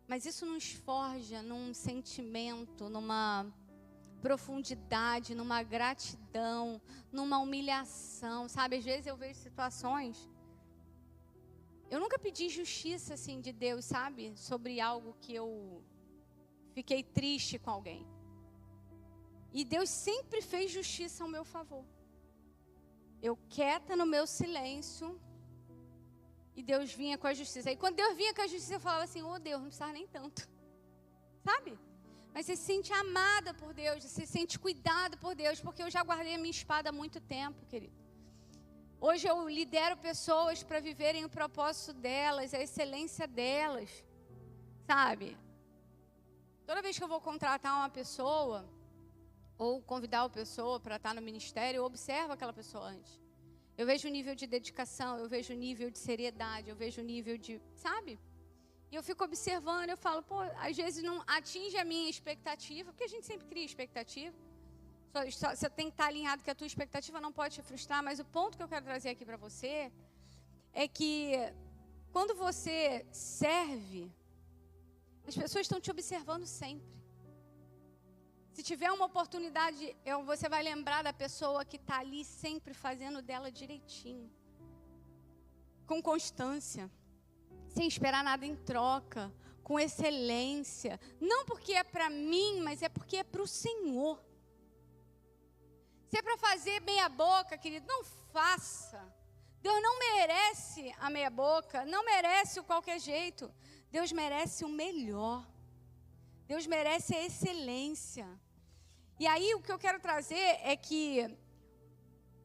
[SPEAKER 1] Mas isso nos forja num sentimento, numa profundidade, numa gratidão, numa humilhação, sabe? Às vezes eu vejo situações. Eu nunca pedi justiça assim de Deus, sabe? Sobre algo que eu fiquei triste com alguém. E Deus sempre fez justiça ao meu favor. Eu quieta no meu silêncio. E Deus vinha com a justiça. E quando Deus vinha com a justiça, eu falava assim, oh Deus, não precisava nem tanto. Sabe? Mas você se sente amada por Deus, você se sente cuidada por Deus, porque eu já guardei a minha espada há muito tempo, querido. Hoje eu lidero pessoas para viverem o propósito delas, a excelência delas. Sabe? Toda vez que eu vou contratar uma pessoa, ou convidar uma pessoa para estar no ministério, eu observo aquela pessoa antes. Eu vejo o nível de dedicação, eu vejo o nível de seriedade, eu vejo o nível de, sabe? E eu fico observando, eu falo, pô, às vezes não atinge a minha expectativa, porque a gente sempre cria expectativa. Você tem que estar alinhado que a tua expectativa não pode te frustrar, mas o ponto que eu quero trazer aqui para você é que quando você serve, as pessoas estão te observando sempre. Se tiver uma oportunidade, você vai lembrar da pessoa que está ali sempre fazendo dela direitinho. Com constância. Sem esperar nada em troca. Com excelência. Não porque é para mim, mas é porque é para o Senhor. Se é para fazer meia boca, querido, não faça. Deus não merece a meia boca. Não merece o qualquer jeito. Deus merece o melhor. Deus merece a excelência. E aí o que eu quero trazer é que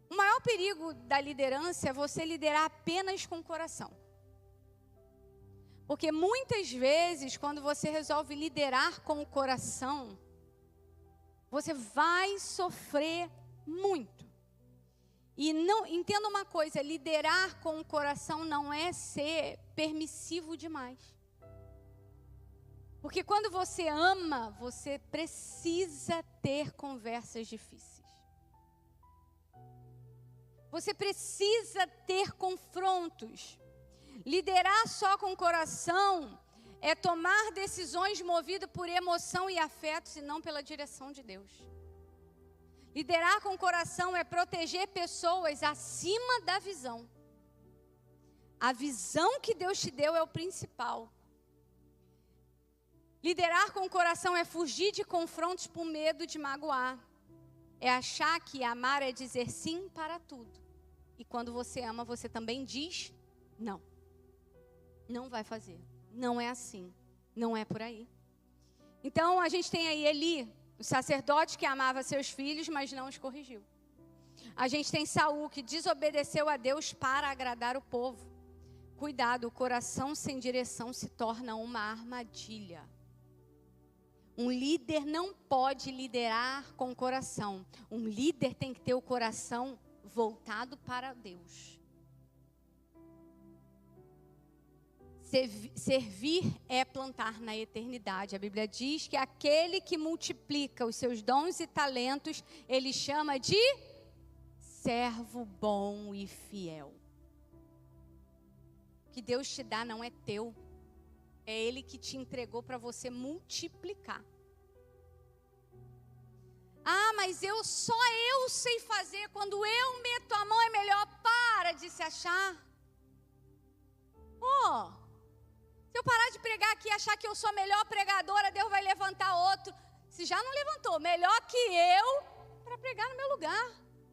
[SPEAKER 1] o maior perigo da liderança é você liderar apenas com o coração. Porque muitas vezes, quando você resolve liderar com o coração, você vai sofrer muito. E não, entenda uma coisa, liderar com o coração não é ser permissivo demais. Porque quando você ama, você precisa ter conversas difíceis. Você precisa ter confrontos. Liderar só com o coração é tomar decisões movidas por emoção e afetos e não pela direção de Deus. Liderar com o coração é proteger pessoas acima da visão. A visão que Deus te deu é o principal. Liderar com o coração é fugir de confrontos por medo de magoar. É achar que amar é dizer sim para tudo. E quando você ama, você também diz não. Não vai fazer. Não é assim. Não é por aí. Então, a gente tem aí Eli, o sacerdote que amava seus filhos, mas não os corrigiu. A gente tem Saul, que desobedeceu a Deus para agradar o povo. Cuidado, o coração sem direção se torna uma armadilha. Um líder não pode liderar com o coração. Um líder tem que ter o coração voltado para Deus. Servir é plantar na eternidade. A Bíblia diz que aquele que multiplica os seus dons e talentos, ele chama de servo bom e fiel. O que Deus te dá não é teu. É Ele que te entregou para você multiplicar. Ah, mas só eu sei fazer. Quando eu meto a mão é melhor. Para de se achar. Se eu parar de pregar aqui e achar que eu sou a melhor pregadora, Deus vai levantar outro. Se já não levantou, melhor que eu, para pregar no meu lugar.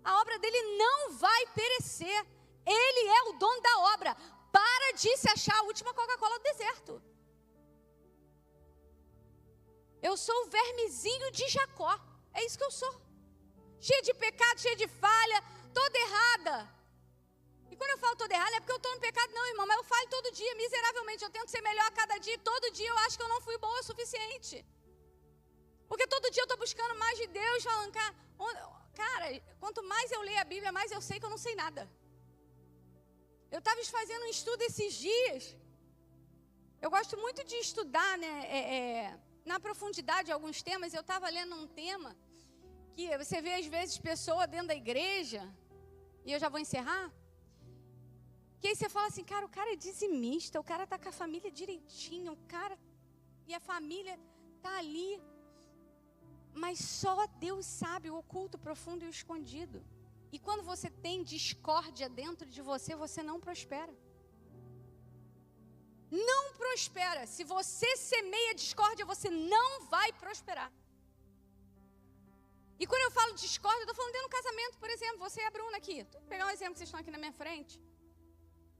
[SPEAKER 1] A obra dele não vai perecer. Ele é o dono da obra. Para de se achar a última Coca-Cola do deserto. Eu sou o vermezinho de Jacó. É isso que eu sou. Cheia de pecado, cheia de falha, toda errada. E quando eu falo toda errada, é porque eu estou no pecado, não, irmão. Mas eu falho todo dia, miseravelmente. Eu tento ser melhor a cada dia. E todo dia eu acho que eu não fui boa o suficiente. Porque todo dia eu estou buscando mais de Deus, falando, cara, quanto mais eu leio a Bíblia, mais eu sei que eu não sei nada. Eu estava fazendo um estudo esses dias. Eu gosto muito de estudar, né, na profundidade de alguns temas. Eu estava lendo um tema que você vê às vezes pessoas dentro da igreja, e eu já vou encerrar, que aí você fala assim, cara, o cara é dizimista, o cara está com a família direitinho, o cara, e a família está ali. Mas só Deus sabe o oculto, profundo e o escondido. E quando você tem discórdia dentro de você, você não prospera. Não prospera. Se você semeia discórdia, você não vai prosperar. E quando eu falo discórdia, eu estou falando dentro do casamento, por exemplo, você e a Bruna aqui. Vou pegar um exemplo que vocês estão aqui na minha frente.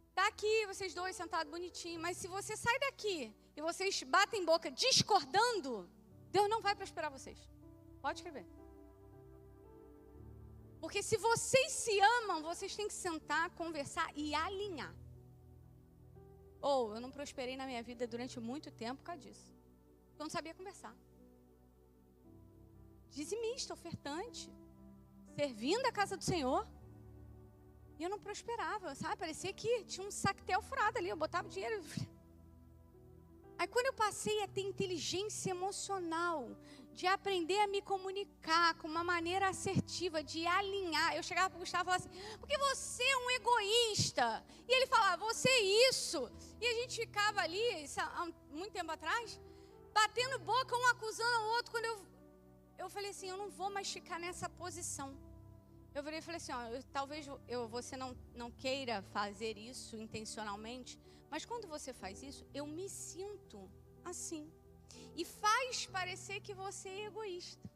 [SPEAKER 1] Está aqui, vocês dois sentados bonitinho, mas se você sai daqui e vocês batem boca discordando, Deus não vai prosperar vocês. Pode escrever. Porque se vocês se amam, vocês têm que sentar, conversar e alinhar. Ou eu não prosperei na minha vida durante muito tempo por causa disso. Eu não sabia conversar. Dizimista, ofertante, servindo a casa do Senhor. E eu não prosperava, sabe? Parecia que tinha um sactel furado ali, eu botava dinheiro. Aí quando eu passei a ter inteligência emocional, de aprender a me comunicar com uma maneira assertiva, de alinhar. Eu chegava para o Gustavo e falava assim, porque você é um egoísta. E ele falava, você é isso. E a gente ficava ali, há muito tempo atrás, batendo boca, um acusando o outro. Quando eu falei assim, eu não vou mais ficar nessa posição. Eu virei e falei assim, talvez você não queira fazer isso intencionalmente, mas quando você faz isso, eu me sinto assim. E faz parecer que você é egoísta.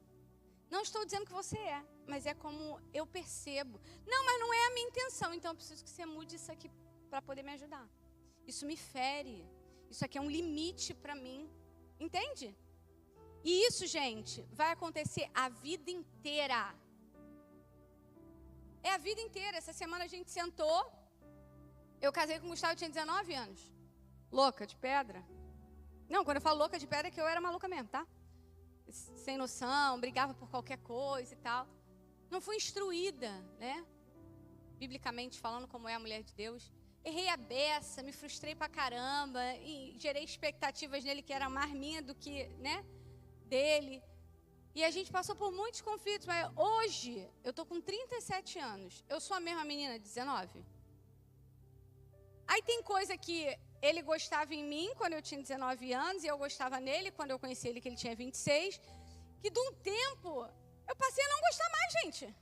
[SPEAKER 1] Não estou dizendo que você é, mas é como eu percebo. Não, mas não é a minha intenção, então eu preciso que você mude isso aqui para poder me ajudar. Isso me fere. Isso aqui é um limite para mim. Entende? E isso, gente, vai acontecer a vida inteira. É a vida inteira. Essa semana a gente sentou. Eu casei com o Gustavo, eu tinha 19 anos. Louca de pedra. Não, quando eu falo louca de pedra é que eu era maluca mesmo, tá? Sem noção, brigava por qualquer coisa e tal. Não fui instruída, né? Biblicamente falando, como é a mulher de Deus. Errei a beça, me frustrei pra caramba. E gerei expectativas nele que era mais minha do que, né? Dele. E a gente passou por muitos conflitos. Mas hoje, eu tô com 37 anos. Eu sou a mesma menina de 19? Aí tem coisa que ele gostava em mim quando eu tinha 19 anos, e eu gostava nele quando eu conheci ele, que ele tinha 26, que de um tempo eu passei a não gostar mais, gente.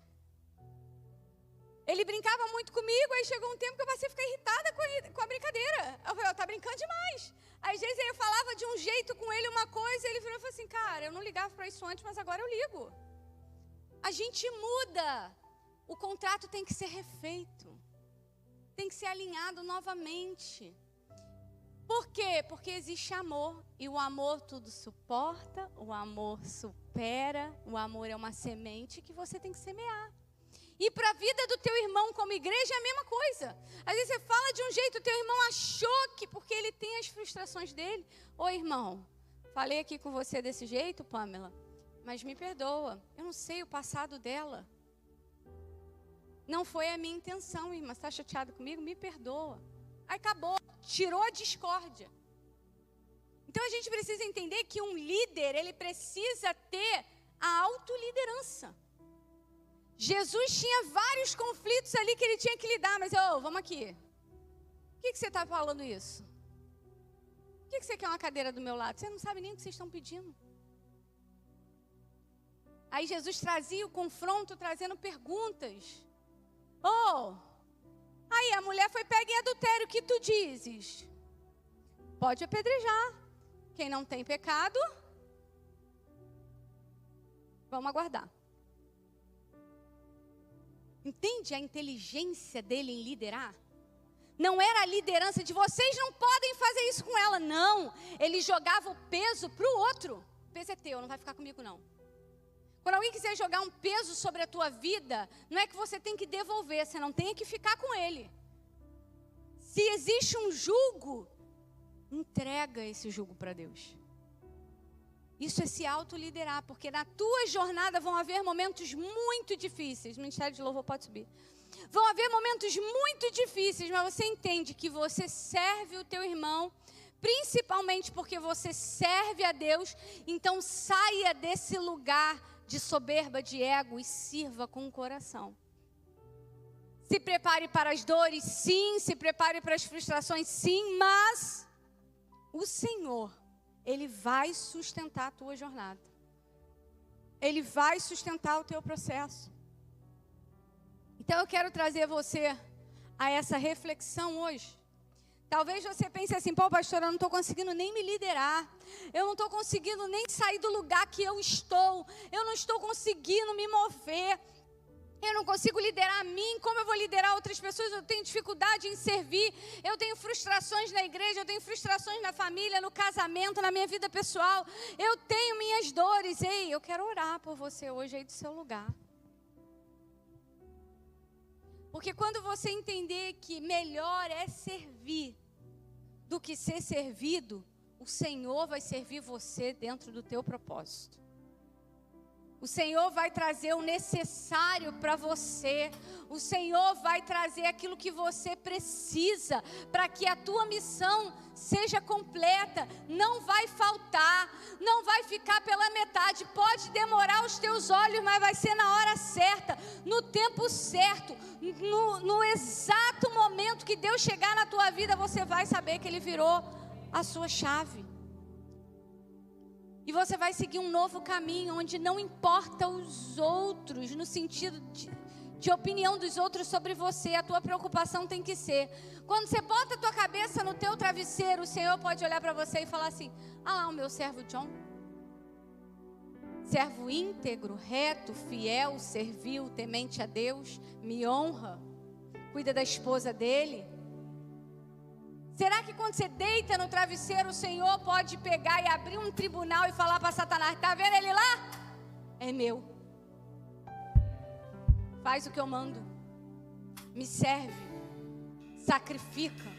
[SPEAKER 1] Ele brincava muito comigo, aí chegou um tempo que eu passei a ficar irritada com a brincadeira. Eu falei, tá brincando demais. Às vezes eu falava de um jeito com ele uma coisa, e ele virou e falou assim, cara, eu não ligava para isso antes, mas agora eu ligo. A gente muda. O contrato tem que ser refeito. Tem que ser alinhado novamente. Por quê? Porque existe amor. E o amor tudo suporta, o amor supera, o amor é uma semente que você tem que semear. E para a vida do teu irmão como igreja é a mesma coisa. Às vezes você fala de um jeito, o teu irmão achou que porque ele tem as frustrações dele. Ô irmão, falei aqui com você desse jeito, Pamela, mas me perdoa, eu não sei o passado dela. Não foi a minha intenção, irmã, você está chateado comigo? Me perdoa. Aí acabou, tirou a discórdia. Então a gente precisa entender que um líder, ele precisa ter a autoliderança. Jesus tinha vários conflitos ali que ele tinha que lidar, mas vamos aqui. Por que você está falando isso? Por que você quer uma cadeira do meu lado? Você não sabe nem o que vocês estão pedindo. Aí Jesus trazia o confronto, trazendo perguntas. Aí a mulher foi pega em adultério, o que tu dizes? pode apedrejar. Quem não tem pecado, vamos aguardar. Entende a inteligência dele em liderar? Não era a liderança de vocês não podem fazer isso com ela, não. Ele jogava o peso para o outro. O peso é teu, não vai ficar comigo não. Quando alguém quiser jogar um peso sobre a tua vida, não é que você tem que devolver, você não tem que ficar com ele. Se existe um jugo, entrega esse jugo para Deus. Isso é se autoliderar, porque na tua jornada vão haver momentos muito difíceis. O Ministério de Louvor pode subir. Vão haver momentos muito difíceis, mas você entende que você serve o teu irmão, principalmente porque você serve a Deus. Então saia desse lugar de soberba, de ego e sirva com o coração. Se prepare para as dores, sim. Se prepare para as frustrações, sim. Mas o Senhor, Ele vai sustentar a tua jornada. Ele vai sustentar o teu processo. Então eu quero trazer você a essa reflexão hoje. Talvez você pense assim, pô, pastora, eu não estou conseguindo nem me liderar. Eu não estou conseguindo nem sair do lugar que eu estou. Eu não estou conseguindo me mover. Eu não consigo liderar a mim. Como eu vou liderar outras pessoas? Eu tenho dificuldade em servir. Eu tenho frustrações na igreja. Eu tenho frustrações na família, no casamento, na minha vida pessoal. Eu tenho minhas dores. Ei, eu quero orar por você hoje aí do seu lugar. Porque quando você entender que melhor é servir do que ser servido, o Senhor vai servir você dentro do teu propósito. O Senhor vai trazer o necessário para você. O Senhor vai trazer aquilo que você precisa para que a tua missão seja completa. Não vai faltar, não vai ficar pela metade. Pode demorar os teus olhos, mas vai ser na hora certa, no tempo certo, no exato momento que Deus chegar na tua vida, você vai saber que Ele virou a sua chave. E você vai seguir um novo caminho, onde não importa os outros, no sentido de opinião dos outros sobre você. A tua preocupação tem que ser, quando você bota a tua cabeça no teu travesseiro, o Senhor pode olhar para você e falar assim, ah lá o meu servo John. Servo íntegro, reto, fiel, servil, temente a Deus, me honra, cuida da esposa dele. Será que quando você deita no travesseiro, o Senhor pode pegar e abrir um tribunal e falar para Satanás, está vendo ele lá? É meu. Faz o que eu mando. Me serve. Sacrifica.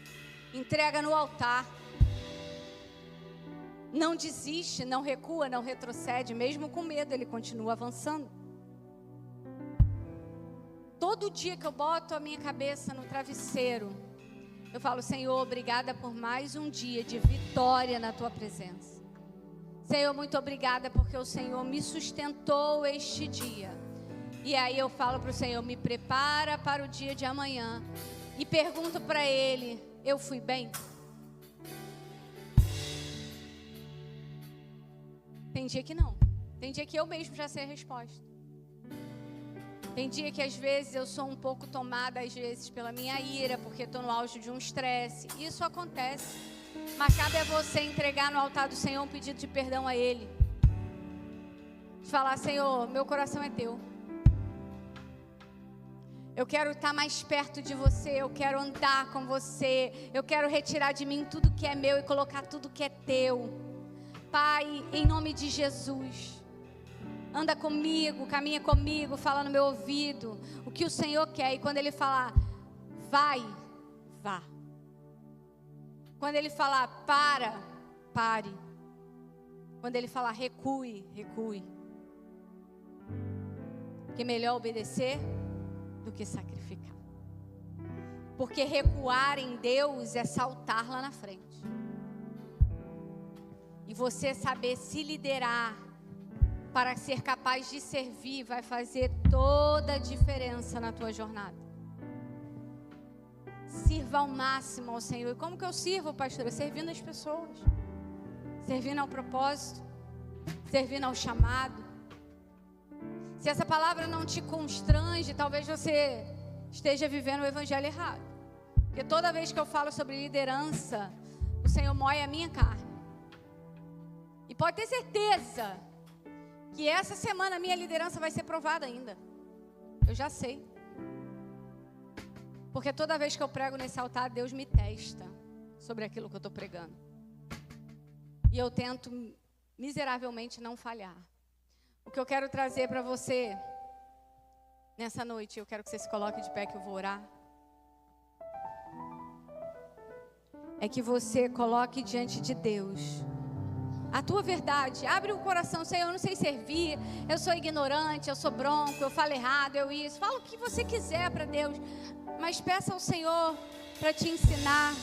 [SPEAKER 1] Entrega no altar. Não desiste, não recua, não retrocede. Mesmo com medo, ele continua avançando. Todo dia que eu boto a minha cabeça no travesseiro, eu falo, Senhor, obrigada por mais um dia de vitória na Tua presença. Senhor, muito obrigada porque o Senhor me sustentou este dia. E aí eu falo para o Senhor, me prepara para o dia de amanhã. E pergunto para Ele, eu fui bem? Tem dia que não. Tem dia que eu mesmo já sei a resposta. Tem dia que às vezes eu sou um pouco tomada, às vezes, pela minha ira, porque estou no auge de um estresse. Isso acontece. Mas cabe a você entregar no altar do Senhor um pedido de perdão a Ele. De falar, Senhor, meu coração é Teu. Eu quero estar mais perto de você, eu quero andar com você. Eu quero retirar de mim tudo que é meu e colocar tudo que é Teu. Pai, em nome de Jesus. Anda comigo, caminha comigo, fala no meu ouvido o que o Senhor quer. E quando Ele falar, vai, vá. Quando Ele falar, pare. Quando Ele falar, recue, recue. Porque melhor obedecer do que sacrificar. Porque recuar em Deus é saltar lá na frente. E você saber se liderar para ser capaz de servir, vai fazer toda a diferença na tua jornada. Sirva ao máximo ao Senhor. E como que eu sirvo, pastora? Servindo as pessoas. Servindo ao propósito. Servindo ao chamado. Se essa palavra não te constrange, talvez você esteja vivendo o evangelho errado. Porque toda vez que eu falo sobre liderança, o Senhor moe a minha carne. E pode ter certeza que essa semana a minha liderança vai ser provada ainda. Eu já sei. Porque toda vez que eu prego nesse altar, Deus me testa sobre aquilo que eu estou pregando. E eu tento miseravelmente não falhar. O que eu quero trazer para você nessa noite, eu quero que você se coloque de pé que eu vou orar. É que você coloque diante de Deus a tua verdade. Abre o coração. Senhor, eu não sei servir, eu sou ignorante, eu sou bronco, eu falo errado, eu isso. Fala o que você quiser para Deus, mas peça ao Senhor para te ensinar,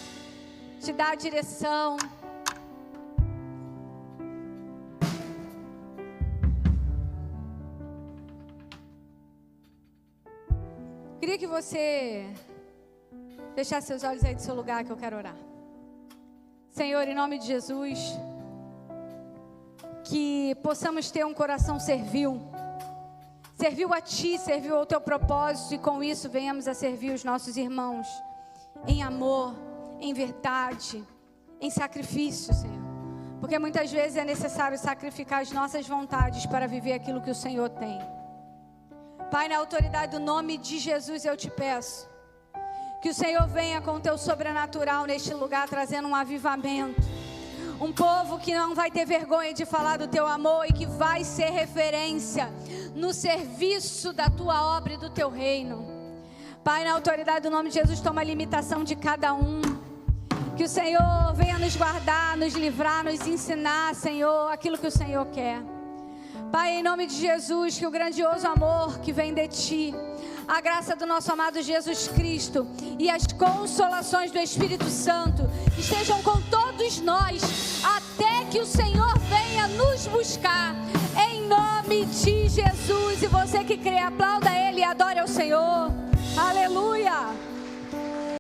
[SPEAKER 1] te dar a direção. Queria que você fechasse seus olhos aí do seu lugar, que eu quero orar. Senhor, em nome de Jesus, que possamos ter um coração servil a Ti, servil ao Teu propósito, e com isso venhamos a servir os nossos irmãos em amor, em verdade, em sacrifício, Senhor. Porque muitas vezes é necessário sacrificar as nossas vontades para viver aquilo que o Senhor tem. Pai, na autoridade do nome de Jesus, eu te peço que o Senhor venha com o Teu sobrenatural neste lugar, trazendo um avivamento. Um povo que não vai ter vergonha de falar do Teu amor e que vai ser referência no serviço da Tua obra e do Teu reino. Pai, na autoridade do nome de Jesus, toma a limitação de cada um. Que o Senhor venha nos guardar, nos livrar, nos ensinar, Senhor, aquilo que o Senhor quer. Pai, em nome de Jesus, que o grandioso amor que vem de Ti, a graça do nosso amado Jesus Cristo e as consolações do Espírito Santo estejam com todos nós, até que o Senhor venha nos buscar, em nome de Jesus. E você que crê, aplauda Ele e adore ao Senhor.